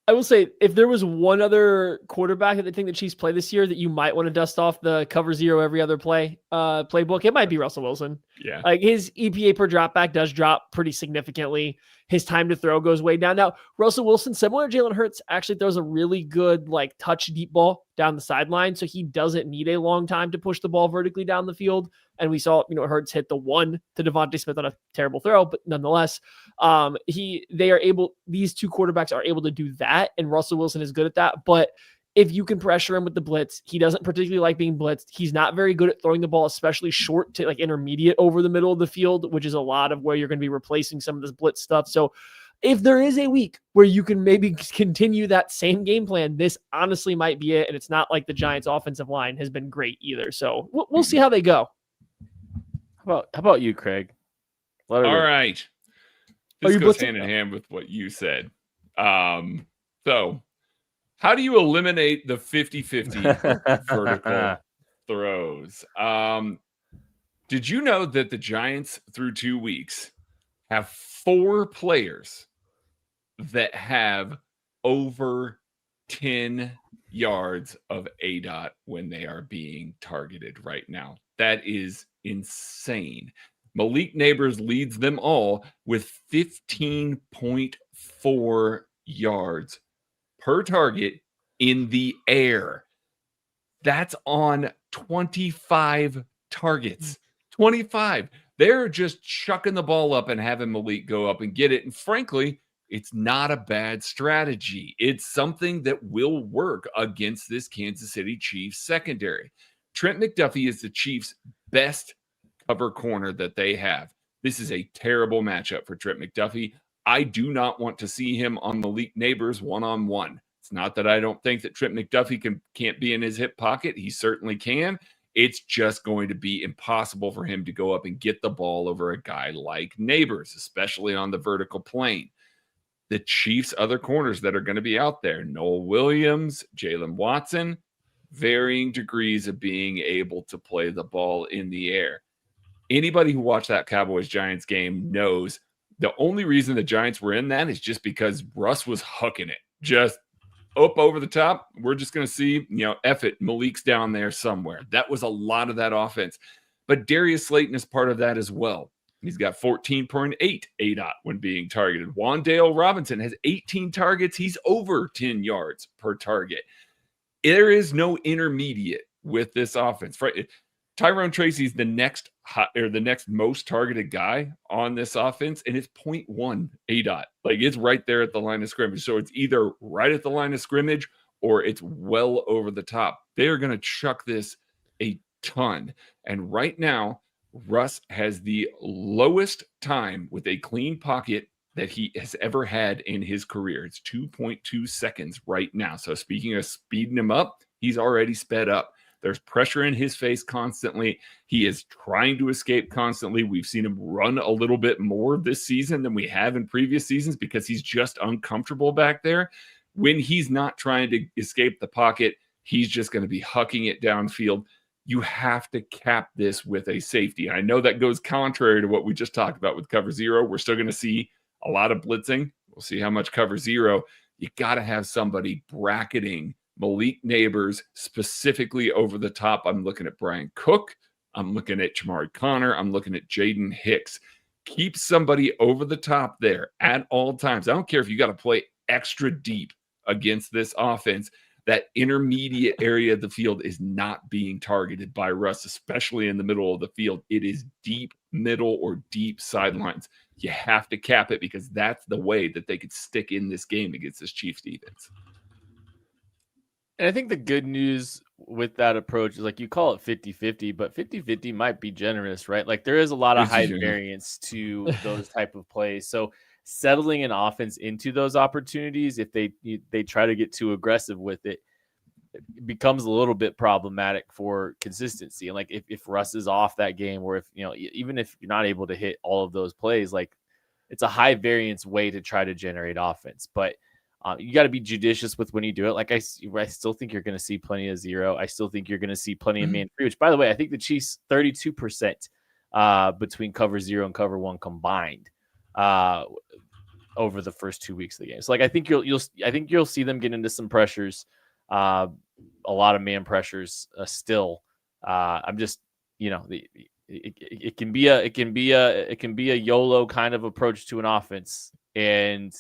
I will say, if there was one other quarterback that I think the Chiefs play this year that you might want to dust off the cover 0 every other play playbook, it might be Russell Wilson. Yeah. Like, his EPA per dropback does drop pretty significantly. His time to throw goes way down. Now, Russell Wilson, similar to Jalen Hurts, actually throws a really good, like, touch deep ball down the sideline. So he doesn't need a long time to push the ball vertically down the field. And we saw, Hurts hit the 1 to Devontae Smith on a terrible throw, but nonetheless, these 2 quarterbacks are able to do that. And Russell Wilson is good at that. But if you can pressure him with the blitz, he doesn't particularly like being blitzed. He's not very good at throwing the ball, especially short to like intermediate over the middle of the field, which is a lot of where you're going to be replacing some of this blitz stuff. So if there is a week where you can maybe continue that same game plan, this honestly might be it. And it's not like the Giants offensive line has been great either. So we'll see how they go. How about you, Craig? All right. This goes hand in hand with what you said. So how do you eliminate the 50-50 vertical throws? Did you know that the Giants through 2 weeks have 4 players that have over 10 yards of ADOT when they are being targeted right now? That is insane. Malik Neighbors leads them all with 15.4 yards per target in the air. That's on 25 targets. 25. They're just chucking the ball up and having Malik go up and get it. And frankly, it's not a bad strategy. It's something that will work against this Kansas City Chiefs secondary. Trent McDuffie is the Chiefs' best cover corner that they have. This is a terrible matchup for Trent McDuffie. I do not want to see him on Malik Neighbors one-on-one. It's not that I don't think that Trent McDuffie can't be in his hip pocket. He certainly can. It's just going to be impossible for him to go up and get the ball over a guy like Neighbors, especially on the vertical plane. The Chiefs' other corners that are going to be out there, Noel Williams, Jalen Watson, varying degrees of being able to play the ball in the air. Anybody who watched that Cowboys-Giants game knows the only reason the Giants were in that is just because Russ was hucking it. Just up over the top. We're just going to see, F it, Malik's down there somewhere. That was a lot of that offense. But Darius Slayton is part of that as well. He's got 14.8 ADOT when being targeted. Wan'Dale Robinson has 18 targets. He's over 10 yards per target. There is no intermediate with this offense. Tyrone Tracy's the next most targeted guy on this offense, and it's 0.1 ADOT. Like, it's right there at the line of scrimmage. So it's either right at the line of scrimmage or it's well over the top. They are going to chuck this a ton. And right now, Russ has the lowest time with a clean pocket that he has ever had in his career. It's 2.2 seconds right now. So speaking of speeding him up, he's already sped up. There's pressure in his face constantly. He is trying to escape constantly. We've seen him run a little bit more this season than we have in previous seasons because he's just uncomfortable back there. When he's not trying to escape the pocket, he's just going to be hucking it downfield. You have to cap this with a safety. I know that goes contrary to what we just talked about with cover zero. We're still going to see a lot of blitzing. We'll see how much cover zero. You got to have somebody bracketing Malik Neighbors specifically over the top. I'm looking at Brian Cook. I'm looking at Jamari Connor. I'm looking at Jaden Hicks. Keep somebody over the top there at all times. I don't care if you got to play extra deep against this offense. That intermediate area of the field is not being targeted by Russ, especially in the middle of the field. It is deep middle or deep sidelines. You have to cap it because that's the way that they could stick in this game against this Chiefs defense. And I think the good news with that approach is, like, you call it 50-50, but 50-50 might be generous, right? Like, there is a lot of high variance to those type of plays. So settling an offense into those opportunities, if they try to get too aggressive with it, it becomes a little bit problematic for consistency. And like, if Russ is off that game, or if, even if you're not able to hit all of those plays, like, it's a high variance way to try to generate offense. But you got to be judicious with when you do it. Like, I still think you're going to see plenty of zero. I still think you're going to see plenty of man free, which, by the way, I think the Chiefs 32% between cover zero and cover one combined over the first 2 weeks of the game. So, like, I think you'll see them get into some pressures, a lot of man pressures still. I'm just, it can be a YOLO kind of approach to an offense, and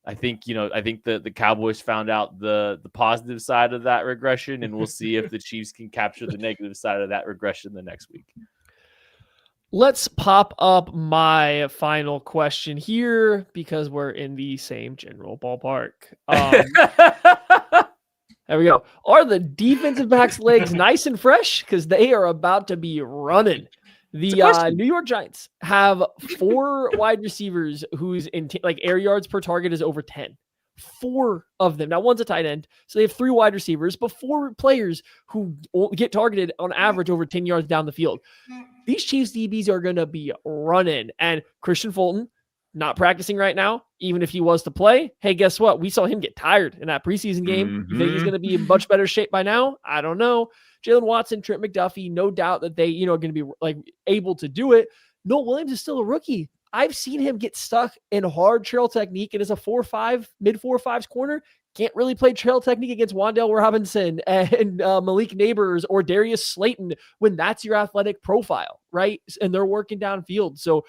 I think the Cowboys found out the positive side of that regression, and we'll see if the Chiefs can capture the negative side of that regression the next week. Let's pop up my final question here because we're in the same general ballpark. There we go. Are the defensive backs' legs nice and fresh? Because they are about to be running. The New York Giants have 4 wide receivers whose air yards per target is over 10. 4 of them. Now, one's a tight end, so they have 3 wide receivers, but 4 players who get targeted on average over 10 yards down the field. These Chiefs DBs are going to be running, and Christian Fulton, not practicing right now, even if he was to play. Hey, guess what? We saw him get tired in that preseason game. You think he's going to be in much better shape by now? I don't know. Jalen Watson, Trent McDuffie, no doubt that they, are going to be like able to do it. Noah Williams is still a rookie. I've seen him get stuck in hard trail technique, and as a 4-5, mid 4-5s corner, can't really play trail technique against Wan'Dale Robinson and Malik Neighbors or Darius Slayton when that's your athletic profile, right? And they're working downfield. So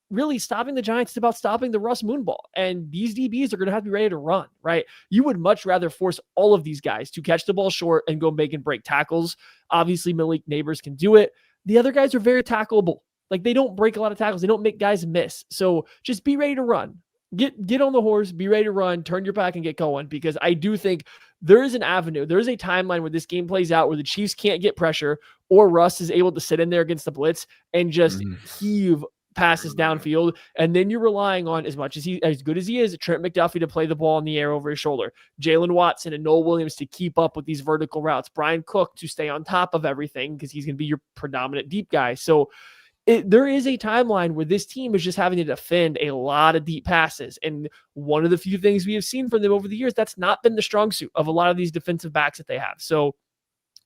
really stopping the Giants is about stopping the Russ Moonball. And these DBs are going to have to be ready to run, right? You would much rather force all of these guys to catch the ball short and go make and break tackles. Obviously, Malik Neighbors can do it. The other guys are very tackleable. Like, they don't break a lot of tackles. They don't make guys miss. So just be ready to run. Get on the horse, be ready to run, turn your back and get going, because I do think there is an avenue. There is a timeline where this game plays out where the Chiefs can't get pressure or Russ is able to sit in there against the blitz and just heave passes downfield. And then you're relying on, as good as he is, Trent McDuffie to play the ball in the air over his shoulder, Jalen Watson and Noah Williams to keep up with these vertical routes, Brian Cook to stay on top of everything because he's going to be your predominant deep guy. So there is a timeline where this team is just having to defend a lot of deep passes. And one of the few things we have seen from them over the years, that's not been the strong suit of a lot of these defensive backs that they have. So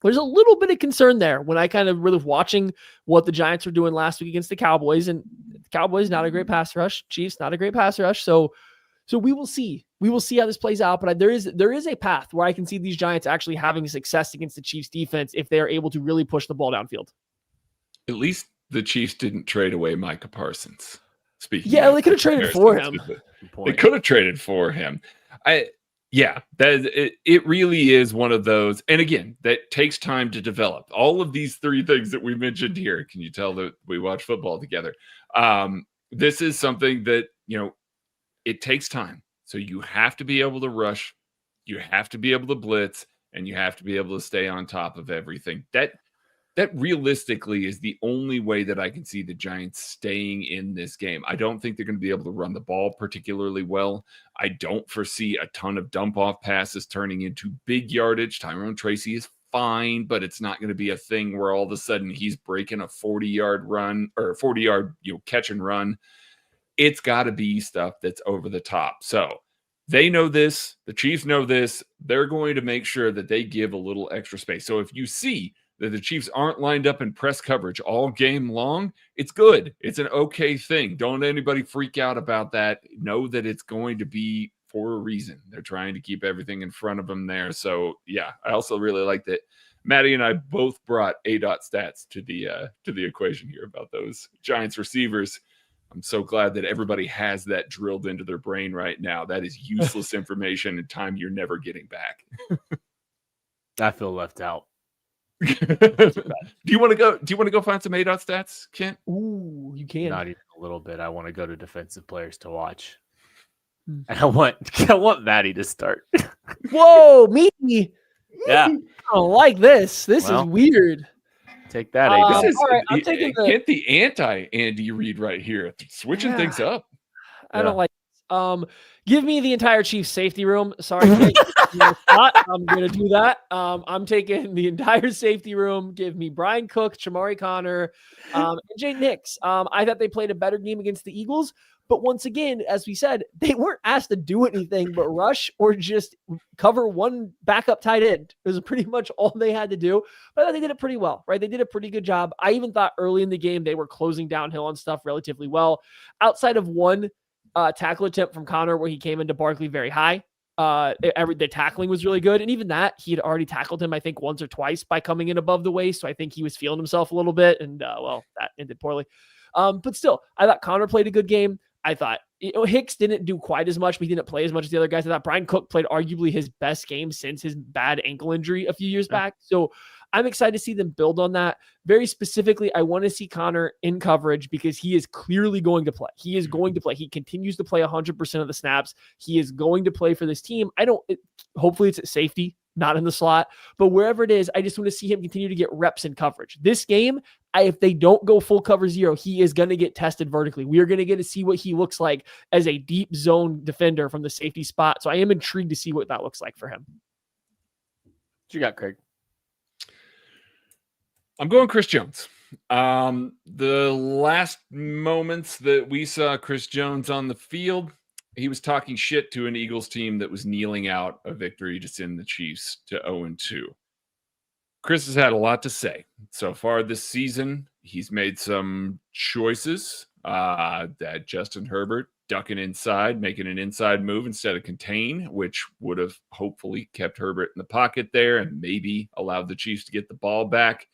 there's a little bit of concern there when I kind of really watching what the Giants were doing last week against the Cowboys, and the Cowboys, not a great pass rush. Chiefs, not a great pass rush. So we will see. We will see how this plays out. But there is a path where I can see these Giants actually having success against the Chiefs defense if they are able to really push the ball downfield. At least the Chiefs didn't trade away Micah Parsons. Yeah, they could have traded for him. They could have traded for him. It really is one of those. And again, that takes time to develop. All of these three things that we mentioned here. Can you tell that we watch football together? This is something that, it takes time. So you have to be able to rush, you have to be able to blitz, and you have to be able to stay on top of everything. That realistically is the only way that I can see the Giants staying in this game. I don't think they're going to be able to run the ball particularly well. I don't foresee a ton of dump-off passes turning into big yardage. Tyrone Tracy is fine, but it's not going to be a thing where all of a sudden he's breaking a 40-yard run or 40-yard catch and run. It's got to be stuff that's over the top. So they know this. The Chiefs know this. They're going to make sure that they give a little extra space. So if you see that the Chiefs aren't lined up in press coverage all game long, it's good. It's an okay thing. Don't anybody freak out about that. Know that it's going to be for a reason. They're trying to keep everything in front of them there. So yeah, I also really like that Maddie and I both brought ADOT stats to the equation here about those Giants receivers. I'm so glad that everybody has that drilled into their brain right now. That is useless information and time you're never getting back. I feel left out. Do you want to go find some ADOT stats, Kent? Ooh, you can. Not even a little bit. I want to go to defensive players to watch. And I want Maddie to start. Whoa, me? Yeah. I don't like this. This is weird. Take that, all right, I'm taking Kent the anti-Andy Reid right here. Switching things up. I don't like this. Give me the entire Chiefs safety room. Sorry, I'm going to do that. I'm taking the entire safety room. Give me Brian Cook, Shamari Connor, and Jay Nix. I thought they played a better game against the Eagles. But once again, as we said, they weren't asked to do anything but rush or just cover one backup tight end. It was pretty much all they had to do. But I thought they did it pretty well, right? They did a pretty good job. I even thought early in the game they were closing downhill on stuff relatively well. Outside of one tackle attempt from Connor where he came into Barkley very high. The tackling was really good. And even that, he had already tackled him, I think, once or twice by coming in above the waist. So I think he was feeling himself a little bit. And, that ended poorly. But still, I thought Connor played a good game. I thought Hicks didn't do quite as much. But he didn't play as much as the other guys. I thought Brian Cook played arguably his best game since his bad ankle injury a few years back. So I'm excited to see them build on that. Very specifically, I want to see Connor in coverage because he is clearly going to play. He is going to play. He continues to play 100% of the snaps. He is going to play for this team. Hopefully it's at safety, not in the slot, but wherever it is, I just want to see him continue to get reps in coverage. This game, if they don't go full cover zero, he is going to get tested vertically. We are going to get to see what he looks like as a deep zone defender from the safety spot. So I am intrigued to see what that looks like for him. What you got, Craig? I'm going Chris Jones. The last moments that we saw Chris Jones on the field, he was talking shit to an Eagles team that was kneeling out a victory to send the Chiefs to 0-2. Chris has had a lot to say so far this season. He's made some choices that Justin Herbert ducking inside, making an inside move instead of contain, which would have hopefully kept Herbert in the pocket there and maybe allowed the Chiefs to get the ball back.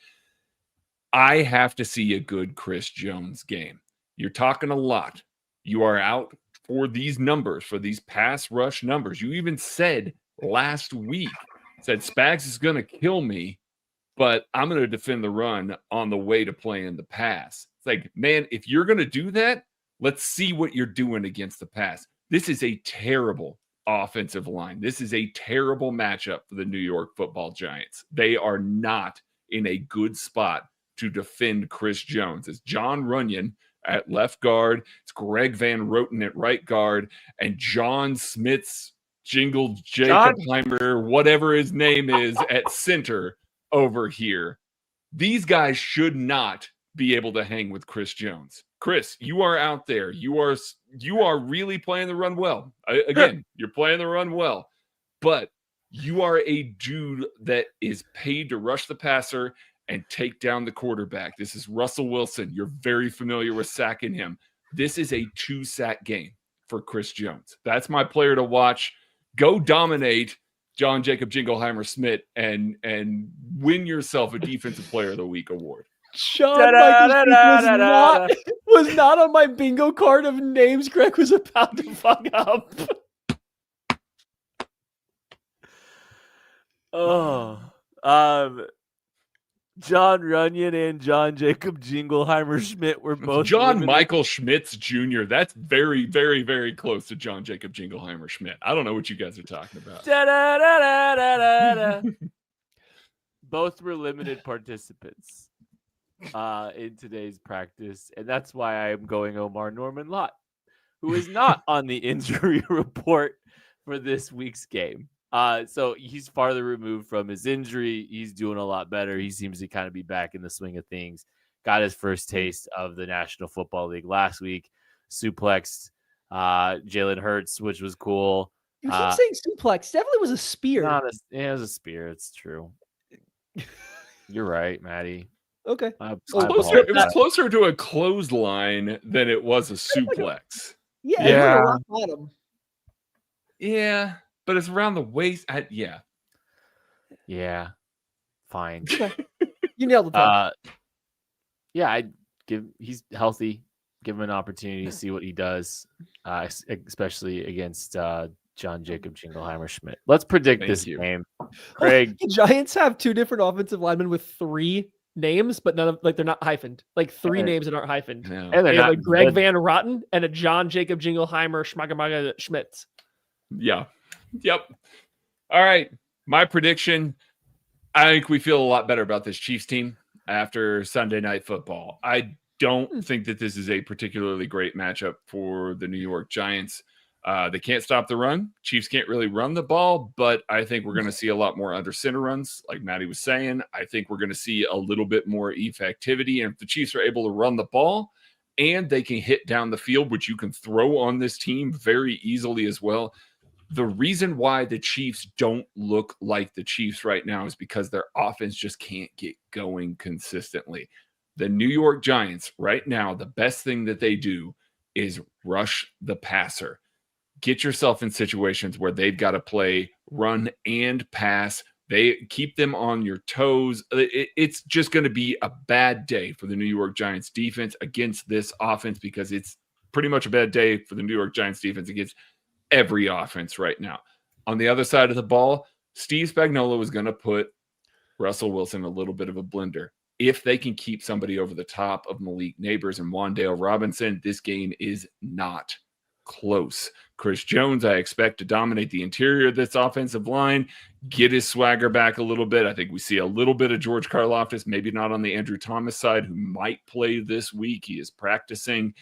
I have to see a good Chris Jones game. You're talking a lot. You are out for these numbers, for these pass rush numbers. You even said last week, said Spags is going to kill me, but I'm going to defend the run on the way to playing the pass. It's like, man, if you're going to do that, let's see what you're doing against the pass. This is a terrible offensive line. This is a terrible matchup for the New York Football Giants. They are not in a good spot to defend Chris Jones. It's John Runyon at left guard. It's Greg Van Roten at right guard. And John Smith's Jingle Jacobheimer, whatever his name is, at center over here. These guys should not be able to hang with Chris Jones. Chris, you are out there. You are really playing the run well. Again, you're playing the run well. But you are a dude that is paid to rush the passer and take down the quarterback. This is Russell Wilson. You're very familiar with sacking him. This is a 2-sack game for Chris Jones. That's my player to watch. Go dominate John Jacob Jingleheimer Schmidt and win yourself a Defensive Player of the Week award. Shawn Michaels was not on my bingo card of names Greg was about to fuck up. John Runyon and John Jacob Jingleheimer Schmidt were both John Michael Schmitz Jr. That's very, very, very close to John Jacob Jingleheimer Schmidt. I don't know what you guys are talking about. Both were limited participants in today's practice, and that's why I am going Omar Norman Lott, who is not on the injury report for this week's game. So he's farther removed from his injury. He's doing a lot better. He seems to kind of be back in the swing of things. Got his first taste of the National Football League last week. Suplexed Jalen Hurts, which was cool. You keep saying suplex. Definitely was a spear. It was a spear. It's true. You're right, Maddie. Okay. It was closer to a clothesline than it was a suplex. Yeah. Rock bottom. Yeah. But it's around the waist. Yeah. Fine. Okay. You nailed the yeah, he's healthy. Give him an opportunity to see what he does, especially against John Jacob Jingleheimer Schmidt. Let's predict this game. Craig. The Giants have two different offensive linemen with 3 names, but none of they're not hyphened. 3 names that aren't hyphened. No. And they have a Greg Van Roten and a John Jacob Jingleheimer Schmagamaga Schmidt. Yeah. Yep. All right. My prediction, I think we feel a lot better about this Chiefs team after Sunday Night Football. I don't think that this is a particularly great matchup for the New York Giants. They can't stop the run. Chiefs can't really run the ball, but I think we're going to see a lot more under center runs, like Maddie was saying. I think we're going to see a little bit more effectivity. And if the Chiefs are able to run the ball and they can hit down the field, which you can throw on this team very easily as well, the reason why the Chiefs don't look like the Chiefs right now is because their offense just can't get going consistently. The New York Giants right now, the best thing that they do is rush the passer. Get yourself in situations where they've got to play run and pass. They keep them on your toes. It's just going to be a bad day for the New York Giants defense against this offense, because it's pretty much a bad day for the New York Giants defense against every offense right now. On the other side of the ball, Steve Spagnuolo is going to put Russell Wilson a little bit of a blender. If they can keep somebody over the top of Malik Neighbors and Wan'Dale Robinson, this game is not close. Chris Jones, I expect to dominate the interior of this offensive line, get his swagger back a little bit. I think we see a little bit of George Karlaftis, maybe not on the Andrew Thomas side, who might play this week. He is practicing.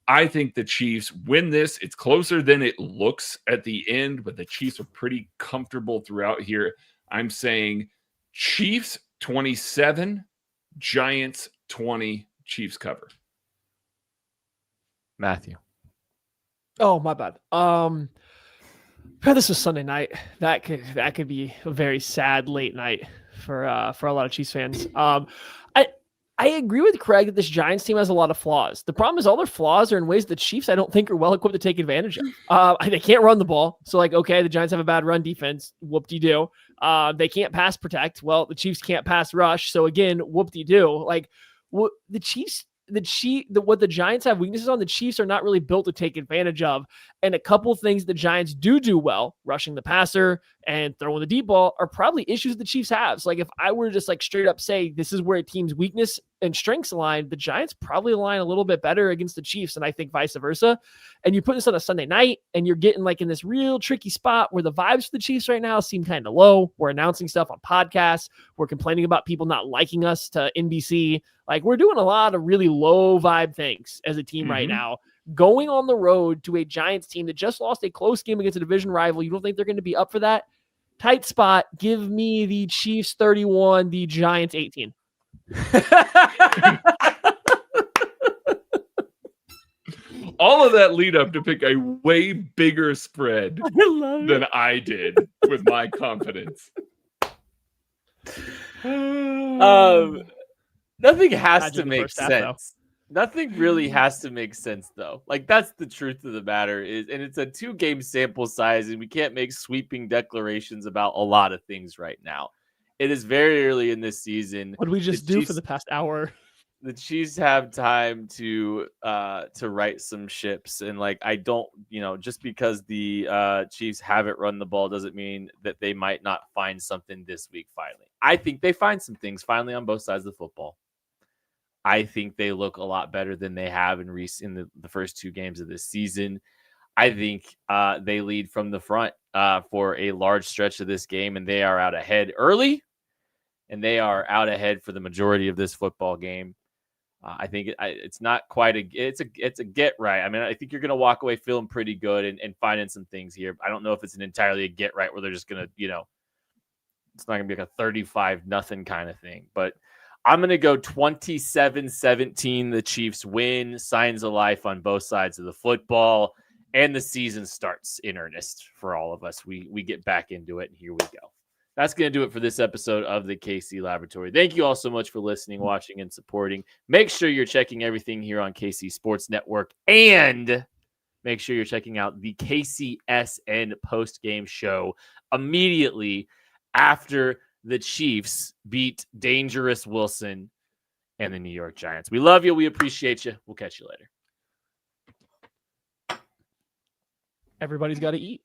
I think the Chiefs win this. It's closer than it looks at the end, but the Chiefs are pretty comfortable throughout here. I'm saying Chiefs 27, Giants 20 Chiefs cover. Matthew. Oh, my bad. This was Sunday night. That could be a very sad late night for a lot of Chiefs fans. I agree with Craig that this Giants team has a lot of flaws. The problem is all their flaws are in ways the Chiefs I don't think are well equipped to take advantage of. They can't run the ball. So like, okay, the Giants have a bad run defense. Whoop-de-doo. They can't pass protect. Well, the Chiefs can't pass rush. So again, whoop-de-doo. Like what the Giants have weaknesses on, the Chiefs are not really built to take advantage of. And a couple things the Giants do well, rushing the passer and throwing the deep ball, are probably issues the Chiefs have. So like if I were to just like straight up say this is where a team's weakness and strengths align, the Giants probably align a little bit better against the Chiefs, and I think vice versa. And you put this on a Sunday night and you're getting like in this real tricky spot where the vibes for the Chiefs right now seem kind of low. We're announcing stuff on podcasts. We're complaining about people not liking us to NBC. Like we're doing a lot of really low vibe things as a team right now. Going on the road to a Giants team that just lost a close game against a division rival. You don't think they're going to be up for that? Tight spot. Give me the Chiefs 31, the Giants 18. All of that lead up to pick a way bigger spread than I did with my confidence. Nothing has to the make first half, though. sense. Nothing really has to make sense, though. Like that's the truth of the matter is, and it's a 2-game sample size, and we can't make sweeping declarations about a lot of things right now. It is very early in this season. What did we just do for the past hour? The Chiefs have time to right some ships, and like I don't, just because the Chiefs haven't run the ball doesn't mean that they might not find something this week. Finally, I think they find some things finally on both sides of the football. I think they look a lot better than they have in the first 2 games of this season. I think they lead from the front for a large stretch of this game, and they are out ahead early, and they are out ahead for the majority of this football game. I think it's not quite it's a get right. I mean, I think you're going to walk away feeling pretty good and finding some things here. I don't know if it's an entirely a get right where they're just going to, it's not going to be like a 35-0 kind of thing, but I'm going to go 27-17. The Chiefs win, signs of life on both sides of the football, and the season starts in earnest for all of us. We get back into it, and here we go. That's going to do it for this episode of the KC Laboratory. Thank you all so much for listening, watching, and supporting. Make sure you're checking everything here on KC Sports Network, and make sure you're checking out the KCSN post-game show immediately after the Chiefs beat Dangerous Wilson and the New York Giants. We love you. We appreciate you. We'll catch you later. Everybody's got to eat.